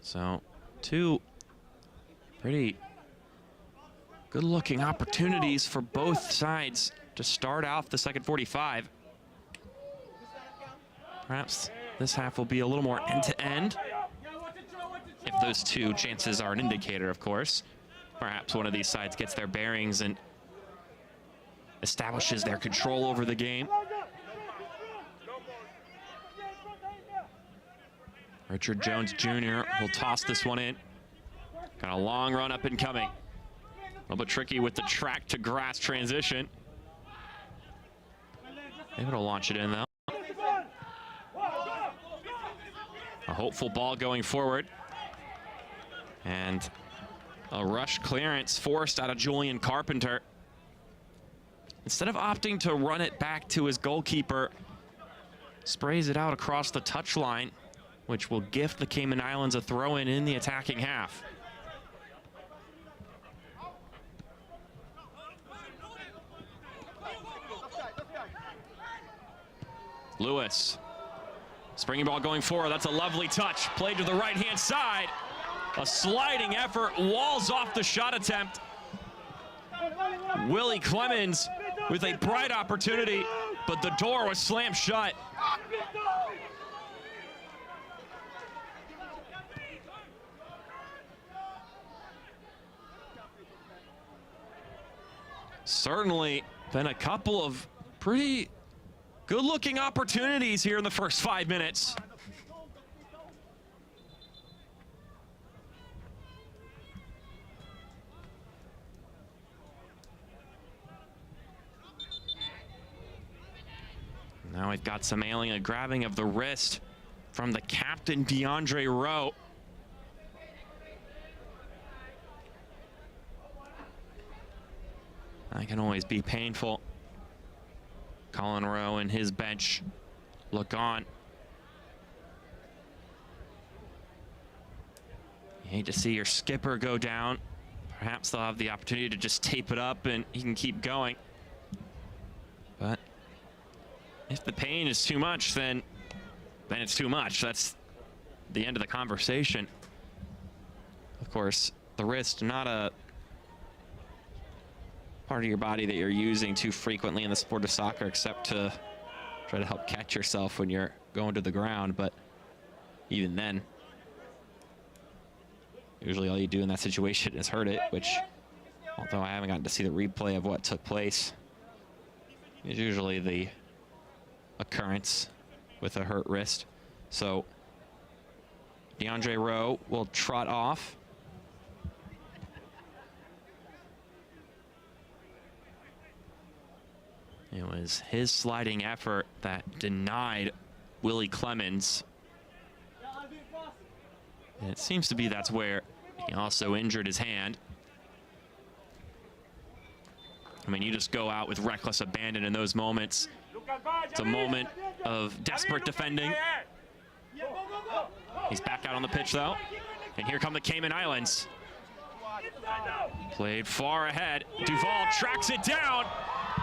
So, 2 pretty good-looking opportunities for both sides to start off the second 45. Perhaps this half will be a little more end-to-end. If those 2 chances are an indicator, of course. Perhaps one of these sides gets their bearings and establishes their control over the game. Richard Jones Jr. will toss this one in. Got a long run up and coming. A little bit tricky with the track to grass transition. Able to launch it in though. A hopeful ball going forward. And a rush clearance forced out of Julian Carpenter. Instead of opting to run it back to his goalkeeper, sprays it out across the touchline, which will gift the Cayman Islands a throw-in in the attacking half. Lewis, springing ball going forward. That's a lovely touch. Played to the right-hand side. A sliding effort, walls off the shot attempt. Willie Clemens with a bright opportunity, but the door was slammed shut. Certainly been a couple of pretty good-looking opportunities here in the first 5 minutes. Now we've got some ailing, a grabbing of the wrist from the captain, DeAndre Rowe. That can always be painful. Colin Rowe and his bench look on. You hate to see your skipper go down. Perhaps they'll have the opportunity to just tape it up and he can keep going. But if the pain is too much, then it's too much. That's the end of the conversation. Of course, the wrist, not a part of your body that you're using too frequently in the sport of soccer, except to try to help catch yourself when you're going to the ground. But even then, usually all you do in that situation is hurt it, which, although I haven't gotten to see the replay of what took place, is usually the occurrence with a hurt wrist. So DeAndre Rowe will trot off. It was his sliding effort that denied Willie Clemens. And it seems to be that's where he also injured his hand. I mean, you just go out with reckless abandon in those moments. It's a moment of desperate defending. He's back out on the pitch, though. And here come the Cayman Islands. Played far ahead. Duval tracks it down.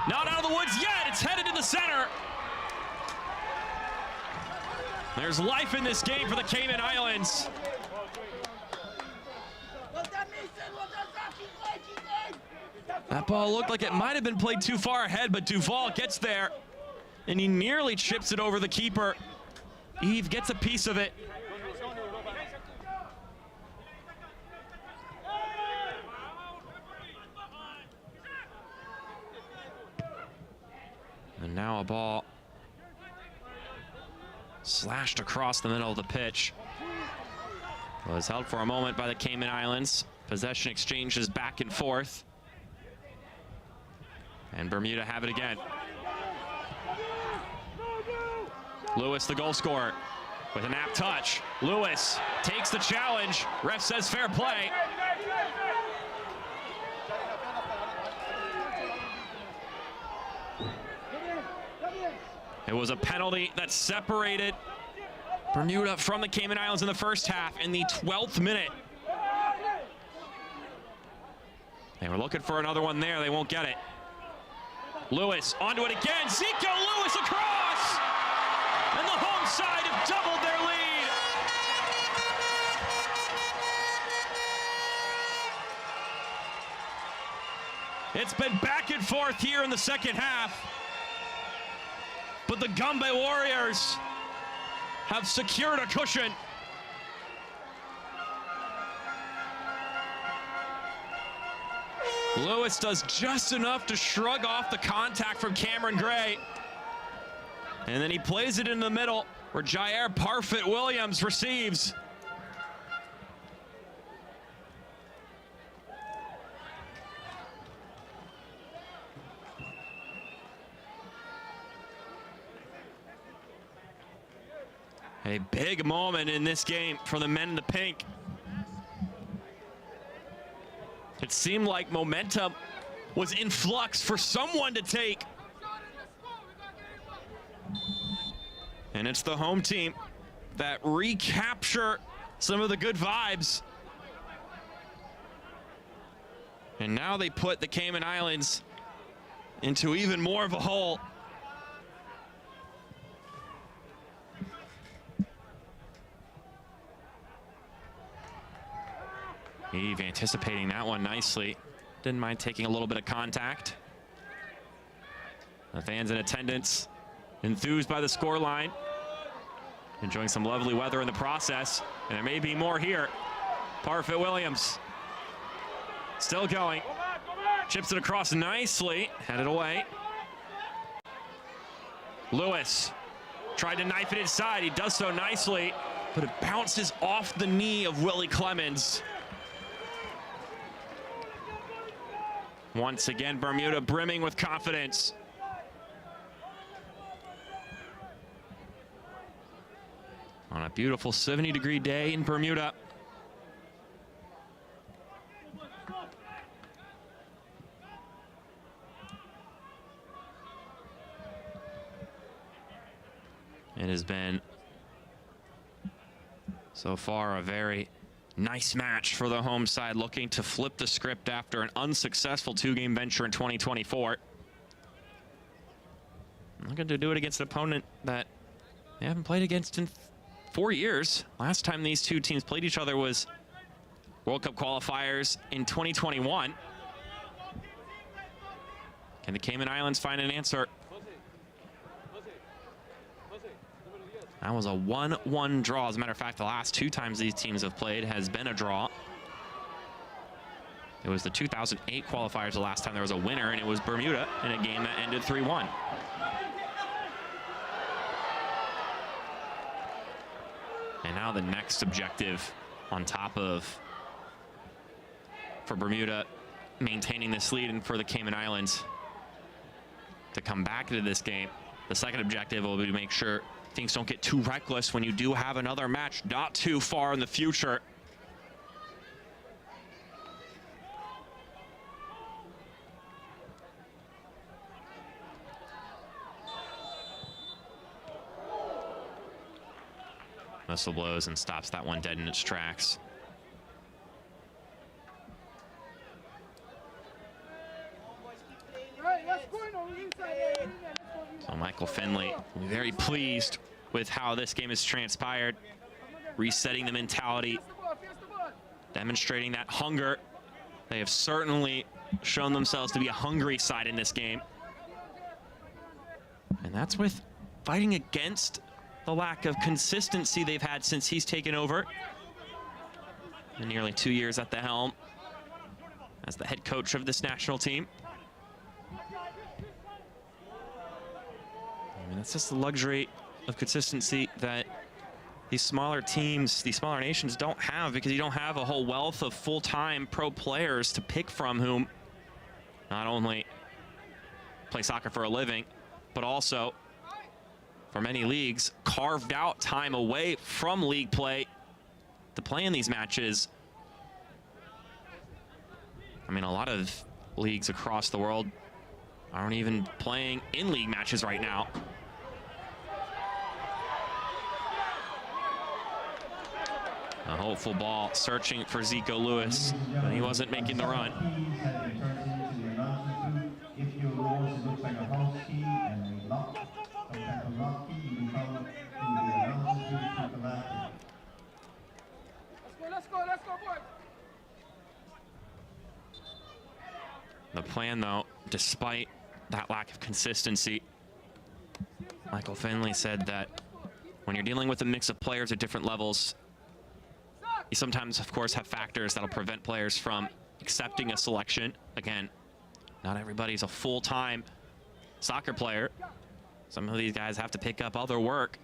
Not out of the woods yet. It's headed to the center. There's life in this game for the Cayman Islands. That ball looked like it might have been played too far ahead, but Duval gets there, and he nearly chips it over the keeper. Eve gets a piece of it. And now a ball slashed across the middle of the pitch. It was held for a moment by the Cayman Islands. Possession exchanges back and forth. And Bermuda have it again. Lewis, the goal scorer, with an apt touch. Lewis takes the challenge. Ref says fair play. It was a penalty that separated Bermuda from the Cayman Islands in the first half in the 12th minute. They were looking for another one there. They won't get it. Lewis onto it again. Zico Lewis across! And the home side have doubled their lead. It's been back and forth here in the second half. But the Gombe Warriors have secured a cushion. Lewis does just enough to shrug off the contact from Cameron Gray. And then he plays it in the middle where Jair Parfit-Williams receives. A big moment in this game for the men in the pink. It seemed like momentum was in flux for someone to take. And it's the home team that recapture some of the good vibes. And now they put the Cayman Islands into even more of a hole. Eve anticipating that one nicely. Didn't mind taking a little bit of contact. The fans in attendance enthused by the scoreline. Enjoying some lovely weather in the process. And there may be more here. Parfit-Williams still going. Chips it across nicely. Headed away. Lewis tried to knife it inside. He does so nicely, but it bounces off the knee of Willie Clemens. Once again, Bermuda brimming with confidence. On a beautiful 70-degree day in Bermuda. It has been so far a very nice match for the home side, looking to flip the script after an unsuccessful two-game venture in 2024. Looking to do it against an opponent that they haven't played against in 4 years. Last time these two teams played each other was World Cup qualifiers in 2021. Can the Cayman Islands find an answer? That was a 1-1 draw. As a matter of fact, the last 2 times these teams have played has been a draw. It was the 2008 qualifiers the last time there was a winner, and it was Bermuda in a game that ended 3-1. And now the next objective on top of, for Bermuda, maintaining this lead, and for the Cayman Islands to come back into this game. The second objective will be to make sure things don't get too reckless when you do have another match not too far in the future. Whistle blows and stops that one dead in its tracks. So Michael Finley very pleased with how this game has transpired, resetting the mentality, demonstrating that hunger. They have certainly shown themselves to be a hungry side in this game. And that's with fighting against the lack of consistency they've had since he's taken over. In nearly 2 years at the helm as the head coach of this national team. I mean, that's just the luxury of consistency that these smaller teams, these smaller nations don't have, because you don't have a whole wealth of full-time pro players to pick from, whom not only play soccer for a living, but also, for many leagues, carved out time away from league play to play in these matches. I mean, a lot of leagues across the world aren't even playing in league matches right now. A hopeful ball searching for Zico Lewis, but he wasn't making the run. If your rules look like a house key and a lock, some type of lock key, you become to the announcers to the left. Let's go, boys. The plan, though, despite that lack of consistency, Michael Finley said that when you're dealing with a mix of players at different levels, you sometimes, of course, have factors that'll prevent players from accepting a selection. Again, not everybody's a full-time soccer player. Some of these guys have to pick up other work.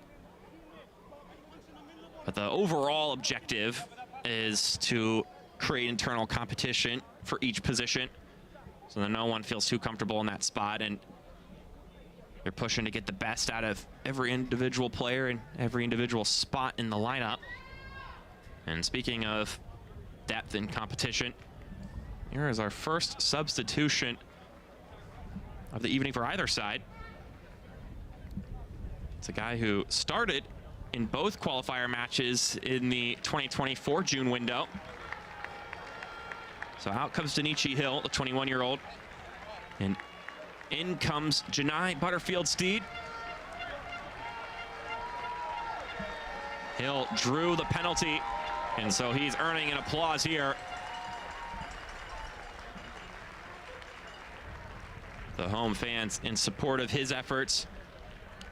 But the overall objective is to create internal competition for each position so that no one feels too comfortable in that spot, and they're pushing to get the best out of every individual player and every individual spot in the lineup. And speaking of depth and competition, here is our first substitution of the evening for either side. It's a guy who started in both qualifier matches in the 2024 June window. So out comes Danichi Hill, the 21-year-old. And in comes Janai Butterfield-Steed. Hill drew the penalty, and so he's earning an applause here. The home fans in support of his efforts,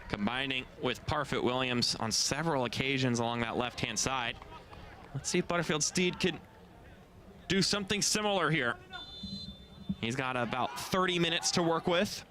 combining with Parfit Williams on several occasions along that left-hand side. Let's see if Butterfield-Steed can do something similar here. He's got about 30 minutes to work with.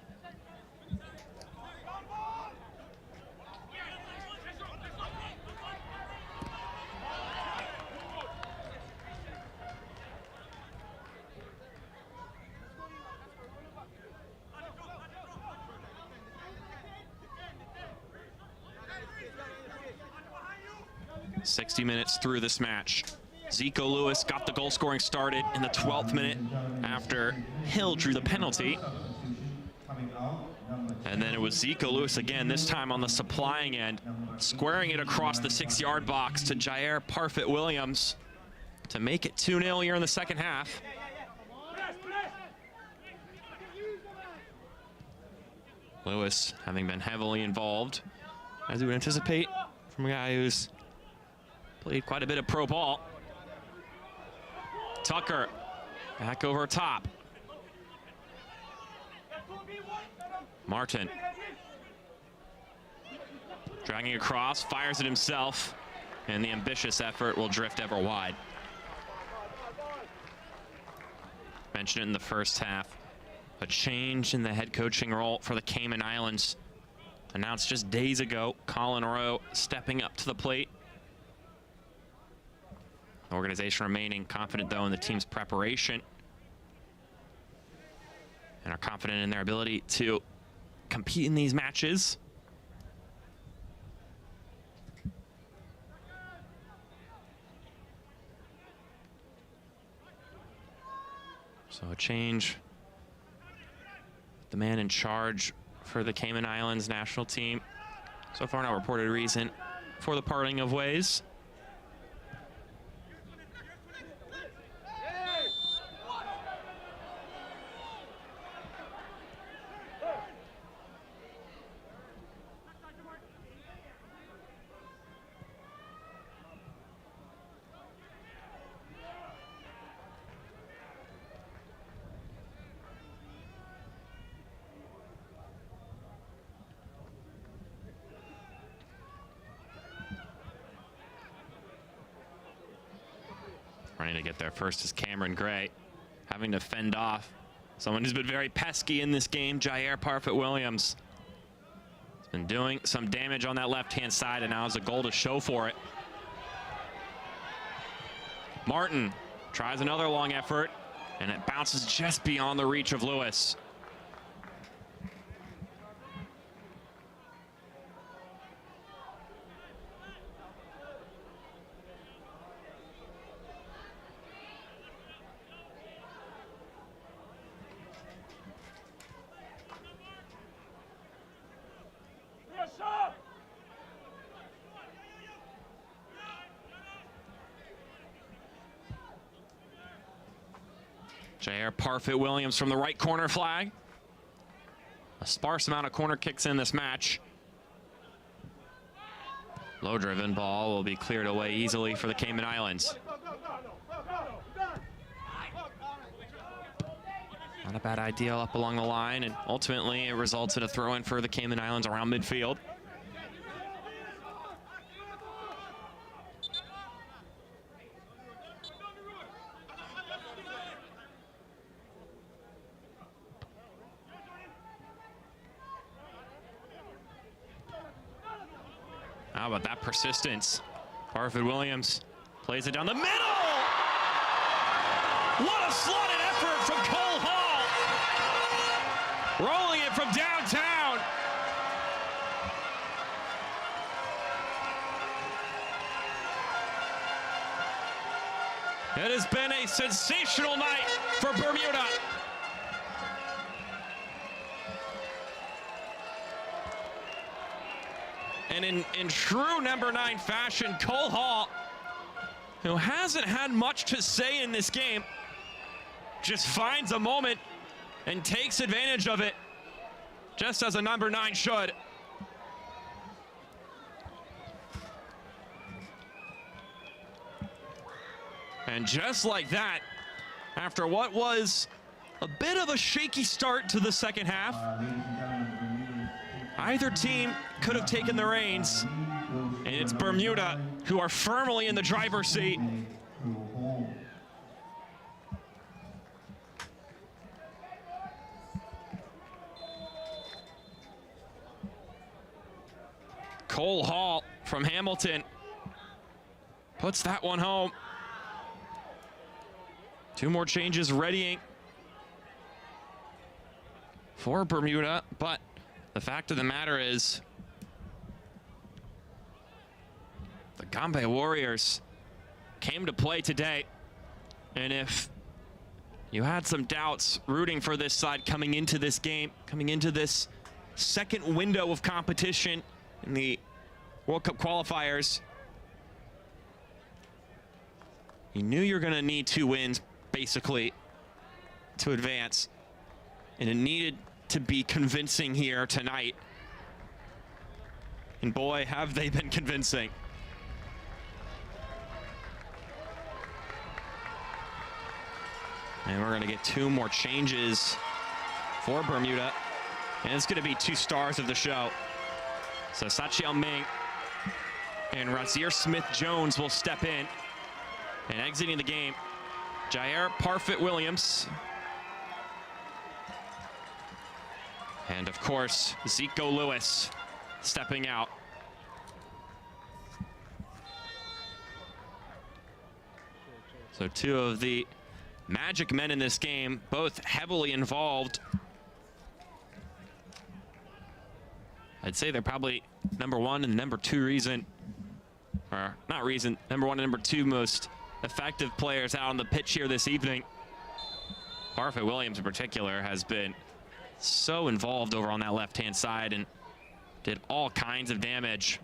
"60 minutes through this match. Zico Lewis got the goal scoring started in the 12th minute after Hill drew the penalty. And then it was Zico Lewis again, this time on the supplying end, squaring it across the 6-yard box to Jair Parfit Williams to make it 2-0 here in the second half. Lewis having been heavily involved, as we would anticipate from a guy who's played quite a bit of pro ball. Tucker back over top. Martin dragging across, fires it himself, and the ambitious effort will drift ever wide. Mentioned it in the first half. A change in the head coaching role for the Cayman Islands. Announced just days ago, Colin Rowe stepping up to the plate. The organization remaining confident, though, in the team's preparation and are confident in their ability to compete in these matches. So a change. The man in charge for the Cayman Islands national team. So far, no reported reason for the parting of ways. Running to get there first is Cameron Gray, having to fend off someone who's been very pesky in this game, Jair Parfit Williams. He's been doing some damage on that left-hand side, and now has a goal to show for it. Martin tries another long effort, and it bounces just beyond the reach of Lewis. Jair Parfit Williams from the right corner flag. A sparse amount of corner kicks in this match. Low driven ball will be cleared away easily for the Cayman Islands. Not a bad idea up along the line, and ultimately it results in a throw in for the Cayman Islands around midfield. How about that persistence? Parfit Williams plays it down the middle. What a slotted effort from Cole Hall. Rolling it from downtown. It has been a sensational night for Bermuda. And in true number 9 fashion, Cole Hall, who hasn't had much to say in this game, just finds a moment and takes advantage of it, just as a number 9 should. And just like that, after what was a bit of a shaky start to the second half, either team could have taken the reins, and it's Bermuda who are firmly in the driver's seat. Cole Hall from Hamilton puts that one home. 2 more changes readying for Bermuda, but the fact of the matter is the Gombe Warriors came to play today, and if you had some doubts rooting for this side coming into this game, coming into this second window of competition in the World Cup qualifiers, you knew you're going to need 2 wins basically to advance, and it needed to be convincing here tonight. And boy, have they been convincing. And we're going to get 2 more changes for Bermuda, and it's going to be 2 stars of the show. So Sachiel Ming and Razir Smith-Jones will step in, and exiting the game, Jair Parfit Williams. And of course, Zico Lewis stepping out. So 2 of the magic men in this game, both heavily involved. I'd say they're probably number 1 and number 2 reason, or not reason, number 1 and number 2 most effective players out on the pitch here this evening. Parfit Williams in particular has been so involved over on that left-hand side and did all kinds of damage.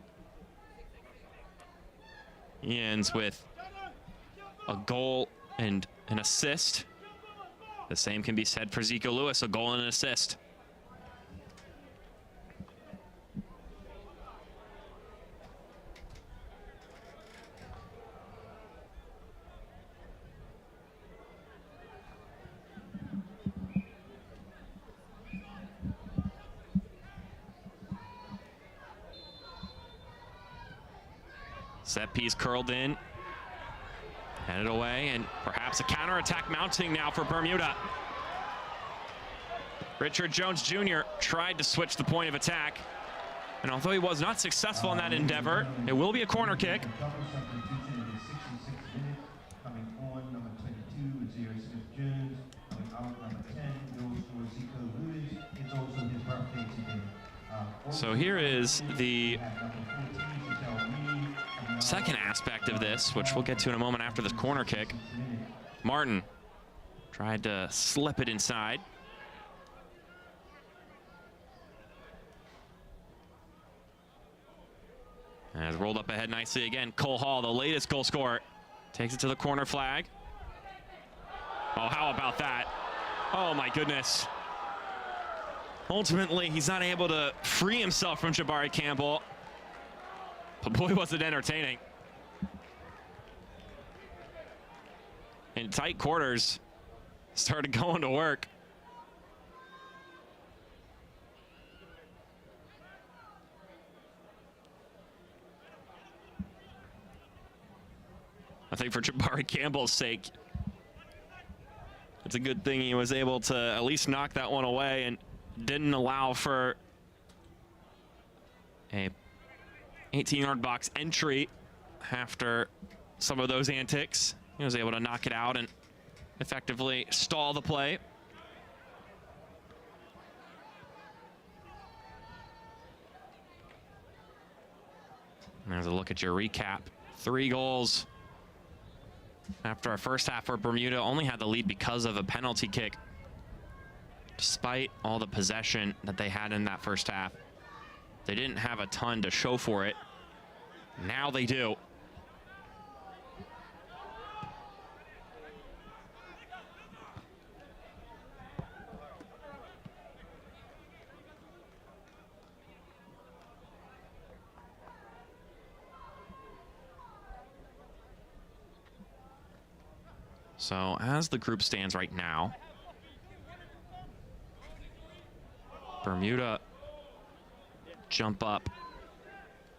He ends with a goal and an assist. The same can be said for Zico Lewis, a goal and an assist. Set piece curled in, headed away, and perhaps a counterattack mounting now for Bermuda. Richard Jones Jr. tried to switch the point of attack, and although he was not successful in that endeavor, it will be a corner kick. So here is the second aspect of this, which we'll get to in a moment after this corner kick. Martin tried to slip it inside. And rolled up ahead nicely again. Cole Hall, the latest goal scorer, takes it to the corner flag. Oh, how about that? Oh my goodness. Ultimately, he's not able to free himself from Jabari Campbell. But boy, was it entertaining. In tight quarters, started going to work. I think for Jabari Campbell's sake, it's a good thing he was able to at least knock that one away and didn't allow for a 18-yard box entry after some of those antics. He was able to knock it out and effectively stall the play. There's a look at your recap. 3 goals after our first half, where Bermuda only had the lead because of a penalty kick. Despite all the possession that they had in that first half, they didn't have a ton to show for it. Now they do. So as the group stands right now, Bermuda jump up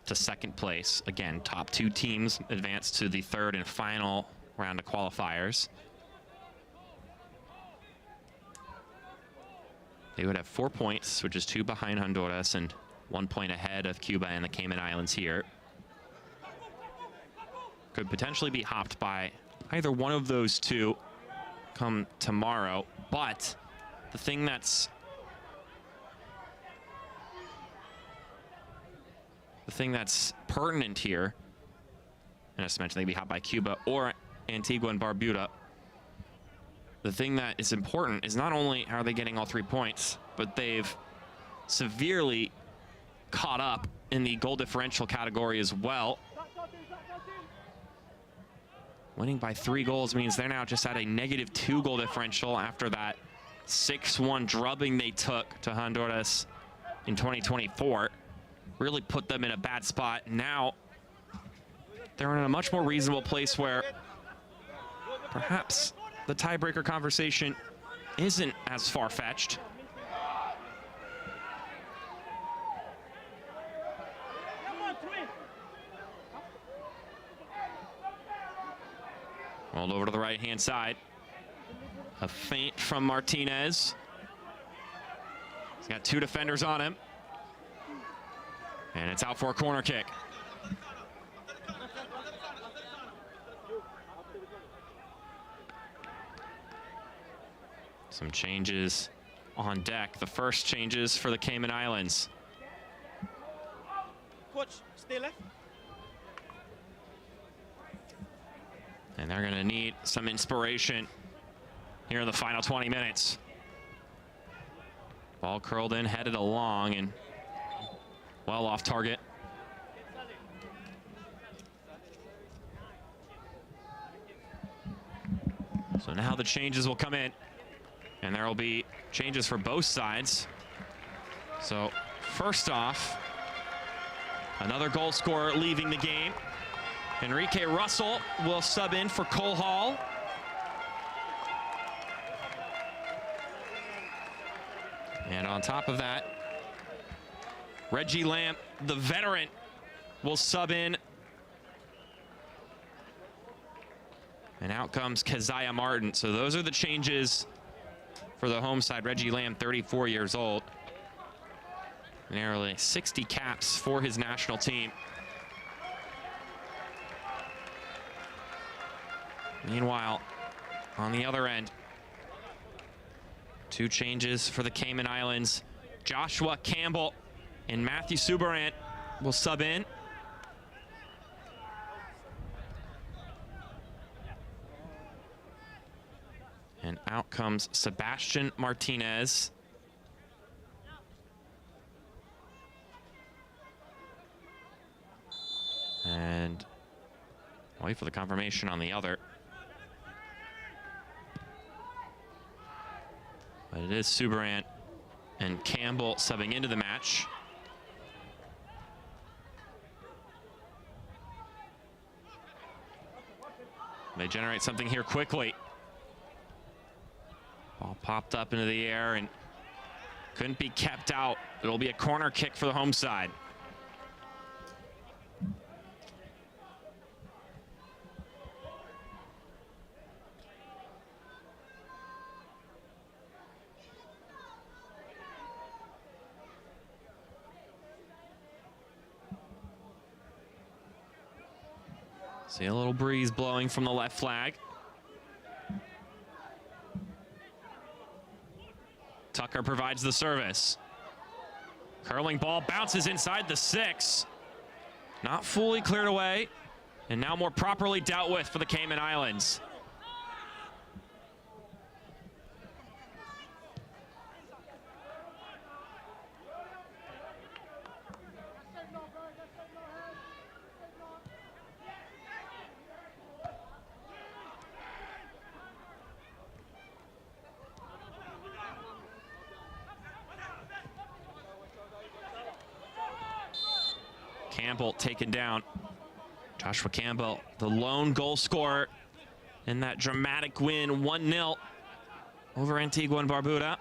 to second place. Again, top 2 teams advance to the 3rd and final round of qualifiers. They would have 4 points, which is 2 behind Honduras and 1 point ahead of Cuba and the Cayman Islands here. Could potentially be hopped by either one of those 2 come tomorrow, but the thing that's pertinent here, and as I mentioned, they'd be hopped by Cuba or Antigua and Barbuda. The thing that is important is not only are they getting all 3 points, but they've severely caught up in the goal differential category as well. Winning by 3 goals means they're now just at a -2 goal differential after that 6-1 drubbing they took to Honduras in 2024. Really put them in a bad spot. Now they're in a much more reasonable place where perhaps the tiebreaker conversation isn't as far-fetched. Rolled over to the right-hand side. A feint from Martinez. He's got 2 defenders on him. And it's out for a corner kick. Some changes on deck. The first changes for the Cayman Islands. Coach, stay left. And they're going to need some inspiration here in the final 20 minutes. Ball curled in, headed along, and well off target. So now the changes will come in, and there will be changes for both sides. So first off, another goal scorer leaving the game. Enrique Russell will sub in for Cole Hall. And on top of that, Reggie Lamb, the veteran, will sub in. And out comes Keziah Martin. So those are the changes for the home side. Reggie Lamb, 34 years old. Nearly 60 caps for his national team. Meanwhile, on the other end, 2 changes for the Cayman Islands. Joshua Campbell and Matthew Suberant will sub in. And out comes Sebastian Martinez. And wait for the confirmation on the other. But it is Suberant and Campbell subbing into the match. They generate something here quickly. Ball popped up into the air and couldn't be kept out. It'll be a corner kick for the home side. See a little breeze blowing from the left flag. Tucker provides the service. Curling ball bounces inside the 6. Not fully cleared away, and now more properly dealt with for the Cayman Islands. Campbell taken down. Joshua Campbell, the lone goal scorer in that dramatic win, 1-0 over Antigua and Barbuda.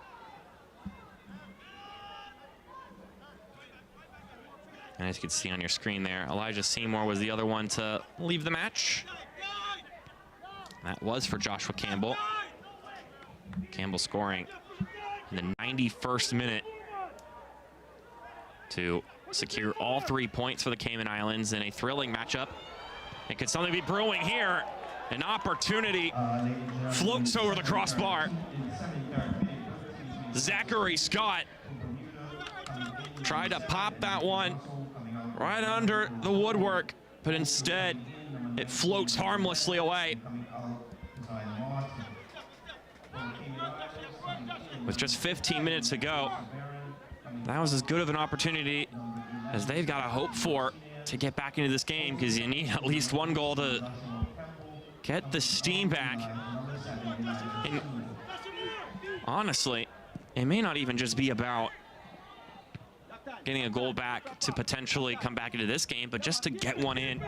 And as you can see on your screen there, Elijah Seymour was the other one to leave the match. That was for Joshua Campbell. Campbell scoring in the 91st minute to secure all 3 points for the Cayman Islands in a thrilling matchup. It could something be brewing here. An opportunity floats over the crossbar. Zachary Scott tried to pop that one right under the woodwork, but instead it floats harmlessly away. With just 15 minutes to go, that was as good of an opportunity as they've got to hope for to get back into this game, because you need at least one goal to get the steam back. And honestly, it may not even just be about getting a goal back to potentially come back into this game, but just to get one in,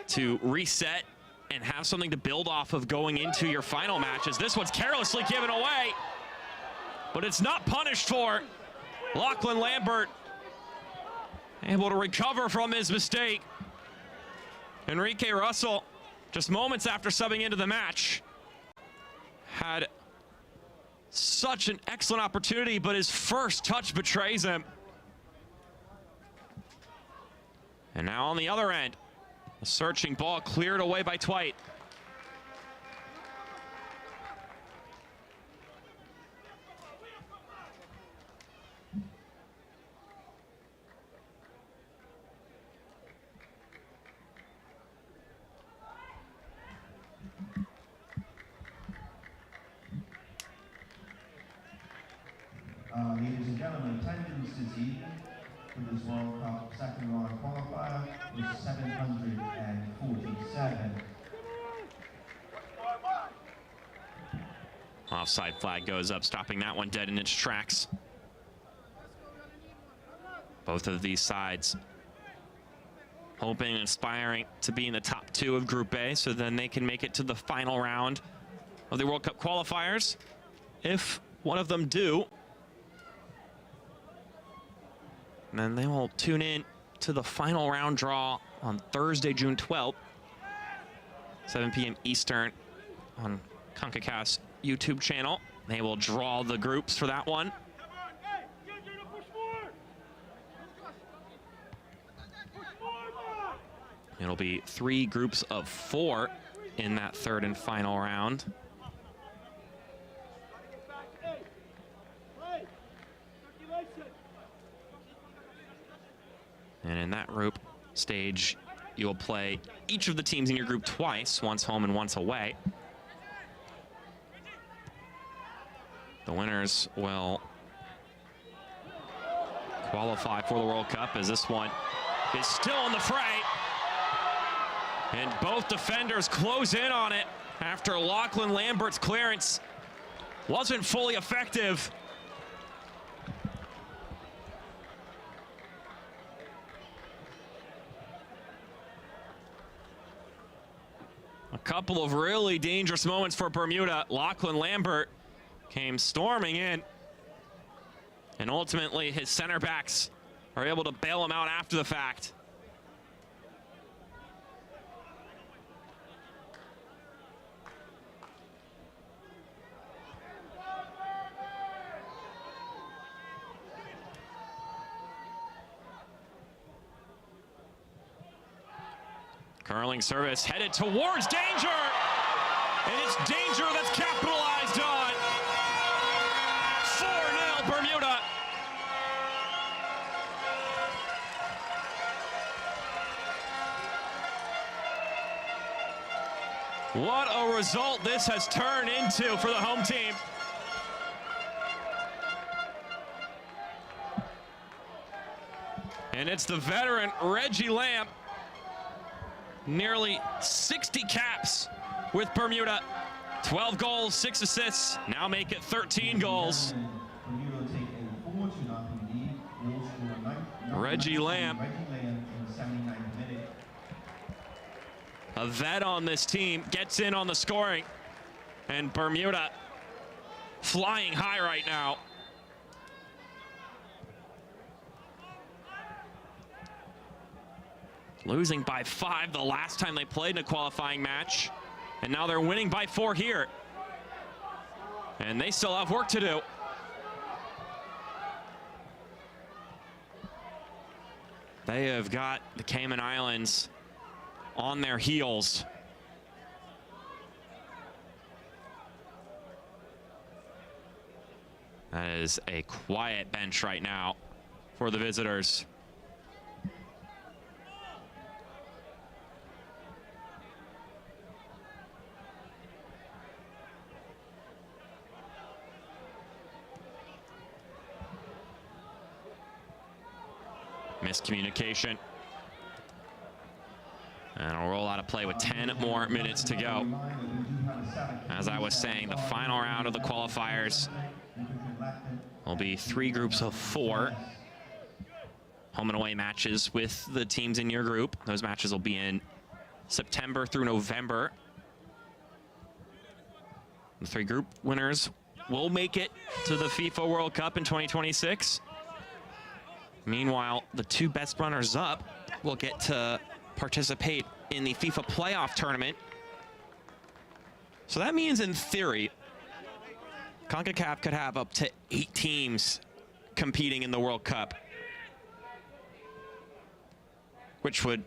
to reset and have something to build off of going into your final matches. This one's carelessly given away, but it's not punished for. Lachlan Lambert able to recover from his mistake. Enrique Russell, just moments after subbing into the match, had such an excellent opportunity, but his first touch betrays him. And now on the other end, a searching ball cleared away by Twite. Ladies and gentlemen, attendance this evening for this World Cup second round qualifier was 747. Offside flag goes up, stopping that one dead in its tracks. Both of these sides hoping and aspiring to be in the top 2 of Group A, so then they can make it to the final round of the World Cup qualifiers. If one of them do, then they will tune in to the final round draw on Thursday, June 12th, 7 p.m. Eastern on Concacaf's YouTube channel. They will draw the groups for that one. It'll be 3 groups of 4 in that third and final round. And in that group stage, you'll play each of the teams in your group twice, once home and once away. The winners will qualify for the World Cup, as this one is still in the fray. And both defenders close in on it after Lachlan Lambert's clearance wasn't fully effective. A couple of really dangerous moments for Bermuda. Lachlan Lambert came storming in, and ultimately his center backs are able to bail him out after the fact. Curling service headed towards danger. And it's danger that's capitalized on. 4-0 Bermuda. What a result this has turned into for the home team. And it's the veteran Reggie Lamb. Nearly 60 caps with Bermuda. 12 goals, 6 assists. Now make it 13 goals. Reggie Lamb, a vet on this team, gets in on the scoring. And Bermuda flying high right now. Losing by 5 the last time they played in a qualifying match. And now they're winning by 4 here. And they still have work to do. They have got the Cayman Islands on their heels. That is a quiet bench right now for the visitors. Miscommunication. And a roll out of play with 10 more minutes to go. As I was saying, the final round of the qualifiers will be 3 groups of 4 home and away matches with the teams in your group. Those matches will be in September through November. The 3 group winners will make it to the FIFA World Cup in 2026. Meanwhile, the 2 best runners-up will get to participate in the FIFA playoff tournament. So that means, in theory, Concacaf could have up to 8 teams competing in the World Cup, which would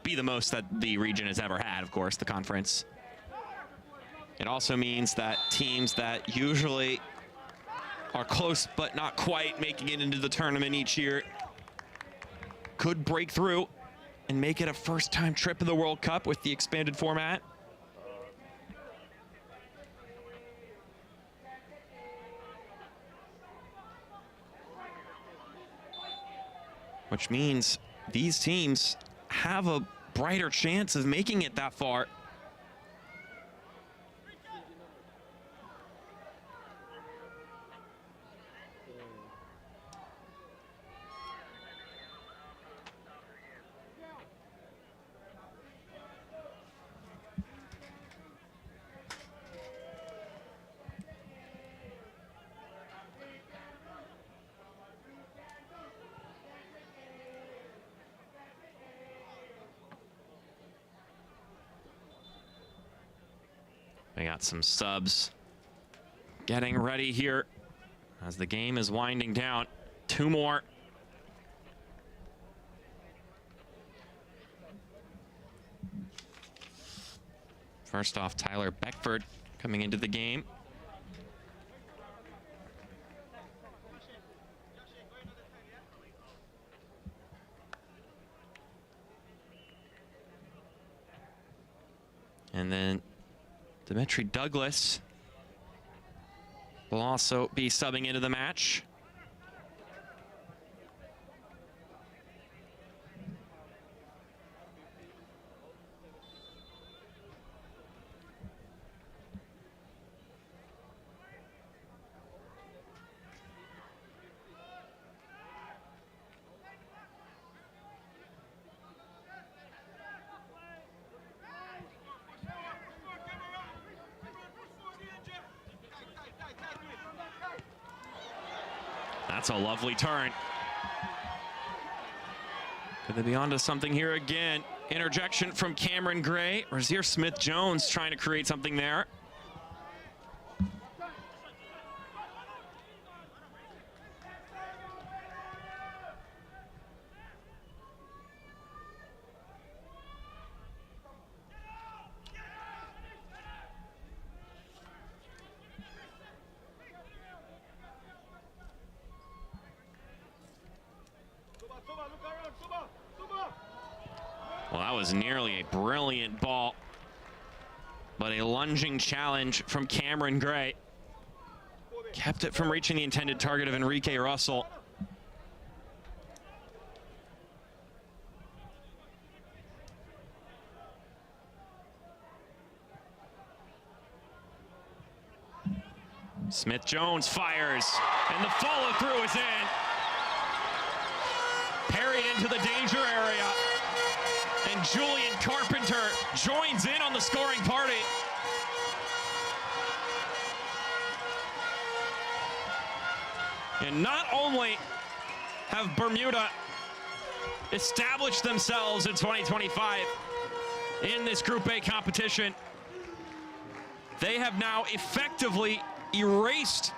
be the most that the region has ever had, of course, the conference. It also means that teams that usually are close but not quite making it into the tournament each year could break through and make it a first-time trip in the World Cup with the expanded format. Which means these teams have a brighter chance of making it that far. We got some subs getting ready here as the game is winding down. 2 more. First off, Tyler Beckford coming into the game. And then Dimitri Douglas will also be subbing into the match. That's a lovely turn. Could they be onto something here again? Interjection from Cameron Gray. Razier Smith-Jones trying to create something there. Well, that was nearly a brilliant ball, but a lunging challenge from Cameron Gray kept it from reaching the intended target of Enrique Russell. Smith-Jones fires, and the follow-through is in. Parried into the danger area, and Julian Carpenter joins in on the scoring party. And not only have Bermuda established themselves in 2025 in this Group A competition, they have now effectively erased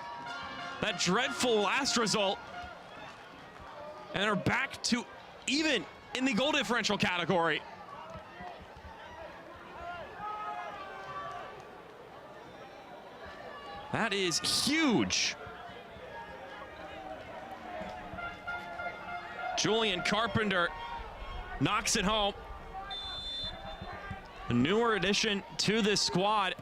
that dreadful last result and are back to even in the goal differential category. That is huge. Julian Carpenter knocks it home. A newer addition to this squad.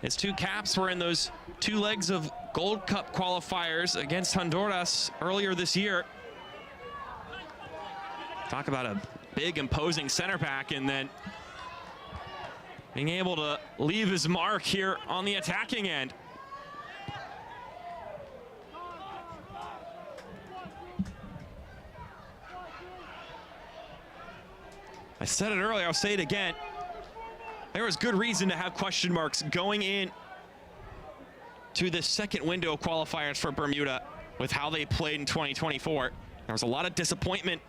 His two caps were in those two legs of Gold Cup qualifiers against Honduras earlier this year. Talk about a big, imposing center back, and then being able to leave his mark here on the attacking end. I said it earlier, I'll say it again. There was good reason to have question marks going in to the second window of qualifiers for Bermuda with how they played in 2024. There was a lot of disappointment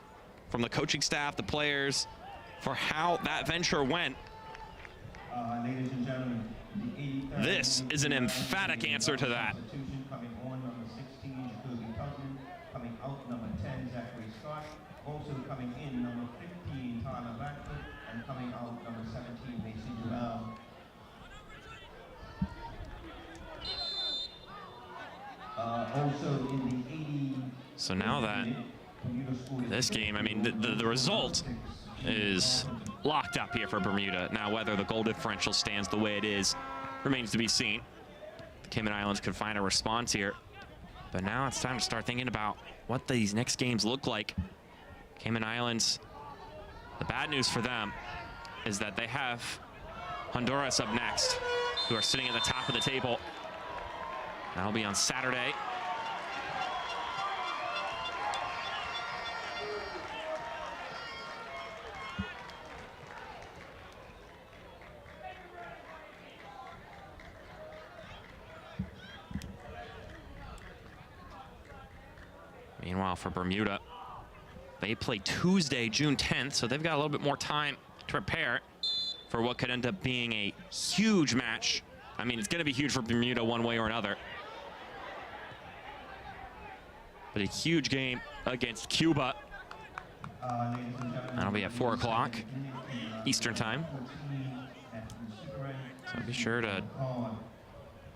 from the coaching staff, the players, for how that venture went. Ladies and gentlemen, This is an emphatic answer to that. Coming on, number 16, Jacoby Tubman. Coming out, number 10, Zachary Scott. Also coming in, number 15, Tyler Blackford. And coming out, number 17, Mason Joel. Also in the 80. So now that this game, I mean, the result is locked up here for Bermuda. Now, whether the goal differential stands the way it is remains to be seen. The Cayman Islands could find a response here. But now it's time to start thinking about what these next games look like. Cayman Islands, the bad news for them is that they have Honduras up next, who are sitting at the top of the table. That'll be on Saturday. Meanwhile, for Bermuda, they play Tuesday, June 10th, so they've got a little bit more time to prepare for what could end up being a huge match. I mean, it's going to be huge for Bermuda one way or another. But a huge game against Cuba. That'll be at 4 o'clock Eastern time. So be sure to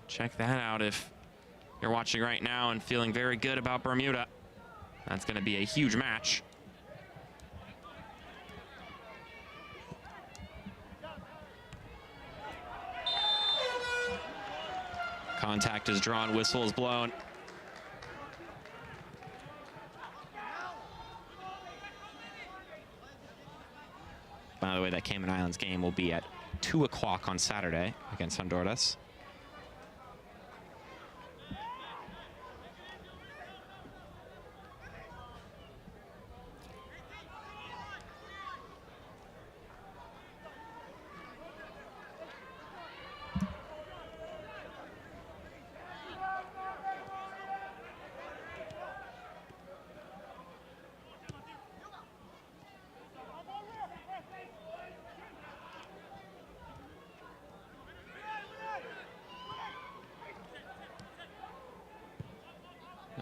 check that out if you're watching right now and feeling very good about Bermuda. That's going to be a huge match. Contact is drawn, whistle is blown. By the way, that Cayman Islands game will be at 2 o'clock on Saturday against Honduras.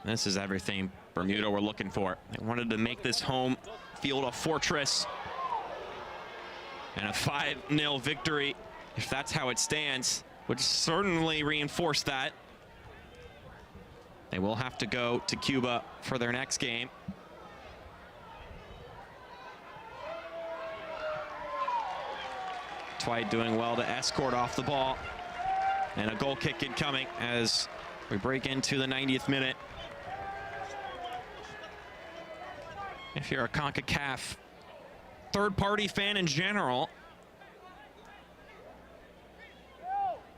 This is everything Bermuda were looking for. They wanted to make this home field a fortress. And a 5-0 victory, if that's how it stands, would certainly reinforce that. They will have to go to Cuba for their next game. Twite doing well to escort off the ball. And a goal kick incoming as we break into the 90th minute. If you're a Concacaf third-party fan in general,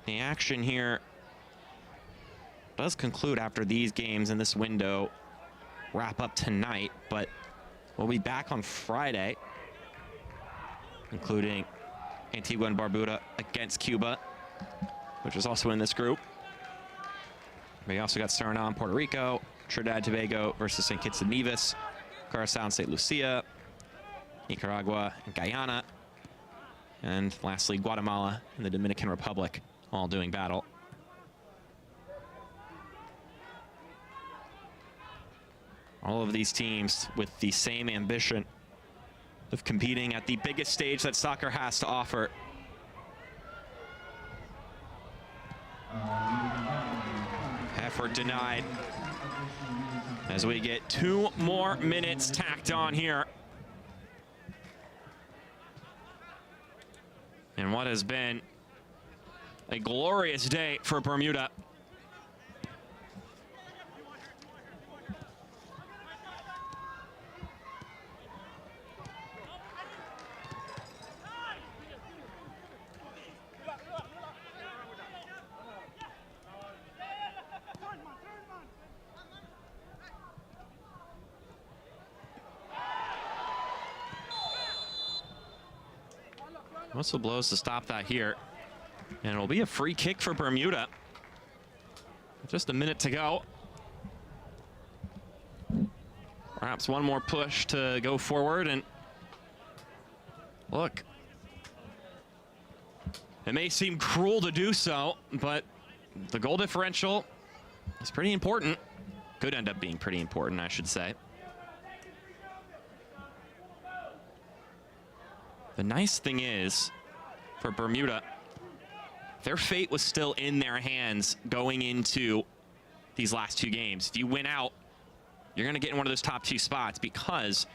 the action here does conclude after these games in this window wrap up tonight, but we'll be back on Friday, including Antigua and Barbuda against Cuba, which is also in this group. We also got Suriname, Puerto Rico, Trinidad and Tobago versus St. Kitts and Nevis, Curaçao and St. Lucia, Nicaragua and Guyana, and lastly Guatemala and the Dominican Republic, all doing battle. All of these teams with the same ambition of competing at the biggest stage that soccer has to offer. Effort denied as we get 2 more minutes tacked on here. And what has been a glorious day for Bermuda. Whistle blows to stop that here. And it'll be a free kick for Bermuda. Just a minute to go. Perhaps one more push to go forward. And look, it may seem cruel to do so, but the goal differential is pretty important. Could end up being pretty important, I should say. The nice thing is, for Bermuda, their fate was still in their hands going into these last 2 games. If you win out, you're going to get in one of those top 2 spots because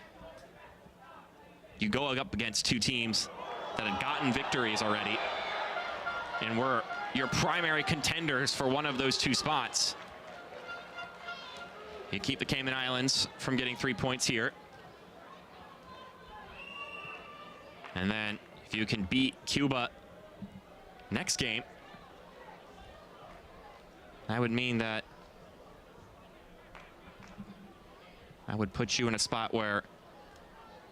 you go up against 2 teams that have gotten victories already and were your primary contenders for one of those 2 spots. You keep the Cayman Islands from getting 3 points here. And then if you can beat Cuba next game, that would mean that I would put you in a spot where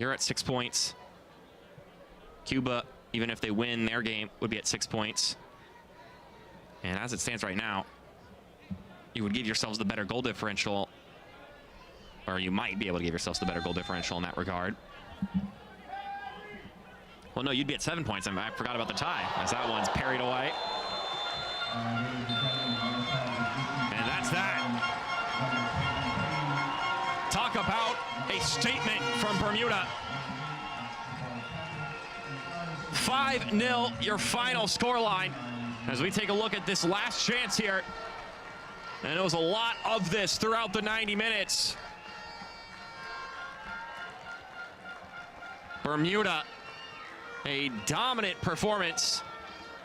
you're at 6 points. Cuba, even if they win their game, would be at 6 points. And as it stands right now, you would give yourselves the better goal differential, or you might be able to give yourselves the better goal differential in that regard. Well, no, you'd be at 7 points. I forgot about the tie, as that one's parried away. And that's that. Talk about a statement from Bermuda. 5-0, your final scoreline, as we take a look at this last chance here. And it was a lot of this throughout the 90 minutes. Bermuda, a dominant performance.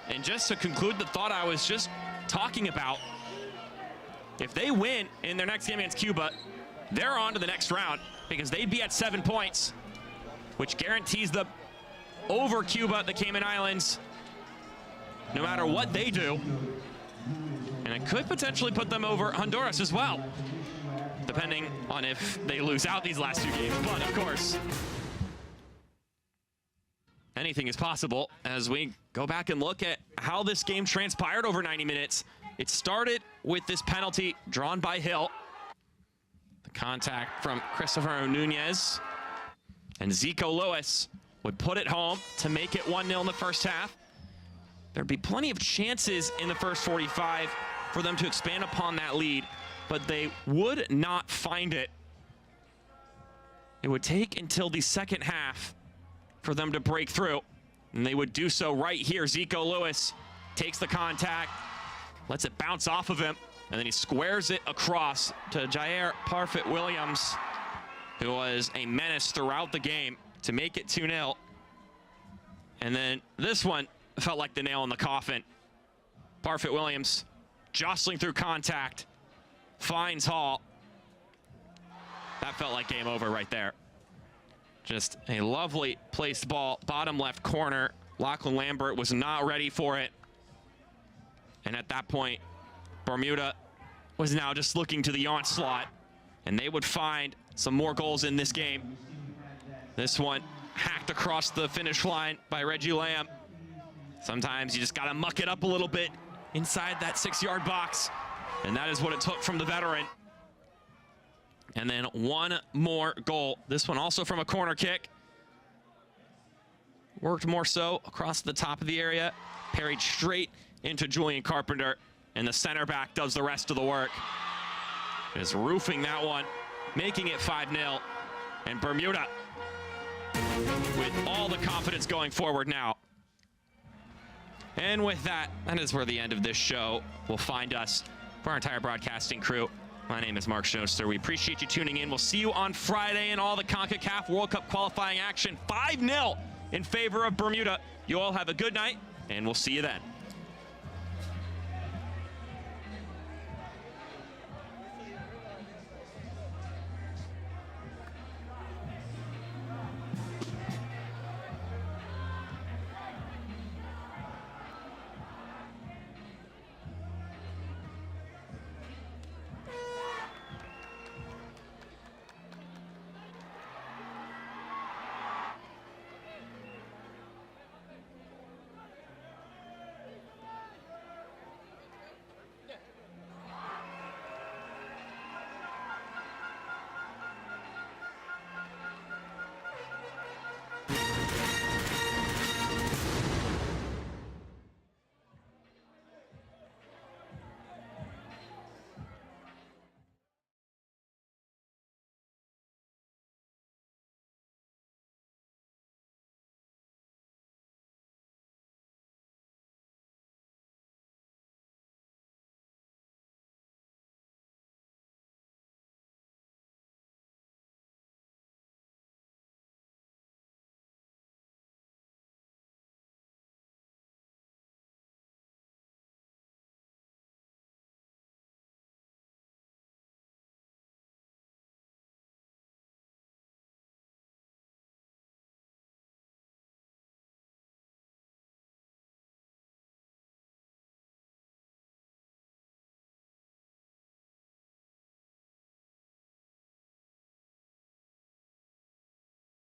And just to conclude the thought I was just talking about, if they win in their next game against Cuba, they're on to the next round because they'd be at 7 points, which guarantees them over Cuba, the Cayman Islands, no matter what they do. And it could potentially put them over Honduras as well, depending on if they lose out these last 2 games. But of course, anything is possible as we go back and look at how this game transpired over 90 minutes. It started with this penalty drawn by Hill. The contact from Christopher Nunez. And Zico Lewis would put it home to make it 1-0 in the first half. There'd be plenty of chances in the first 45 for them to expand upon that lead, but they would not find it. It would take until the second half for them to break through, and they would do so right here. Zico Lewis takes the contact, lets it bounce off of him, and then he squares it across to Jair Parfit-Williams, who was a menace throughout the game to make it 2-0. And then this one felt like the nail in the coffin. Parfit Williams jostling through contact, finds Hall. That felt like game over right there. Just a lovely placed ball, bottom left corner. Lachlan Lambert was not ready for it. And at that point, Bermuda was now just looking to the onslaught, and they would find some more goals in this game. This one hacked across the finish line by Reggie Lamb. Sometimes you just got to muck it up a little bit inside that 6-yard box, and that is what it took from the veteran. And then one more goal. This one also from a corner kick. Worked more so across the top of the area. Parried straight into Julian Carpenter. And the center back does the rest of the work. Is roofing that one, making it 5-0. And Bermuda with all the confidence going forward now. And with that, that is where the end of this show will find us. For our entire broadcasting crew, my name is Mark Schoenster. We appreciate you tuning in. We'll see you on Friday in all the Concacaf World Cup qualifying action. 5-0 in favor of Bermuda. You all have a good night, and we'll see you then.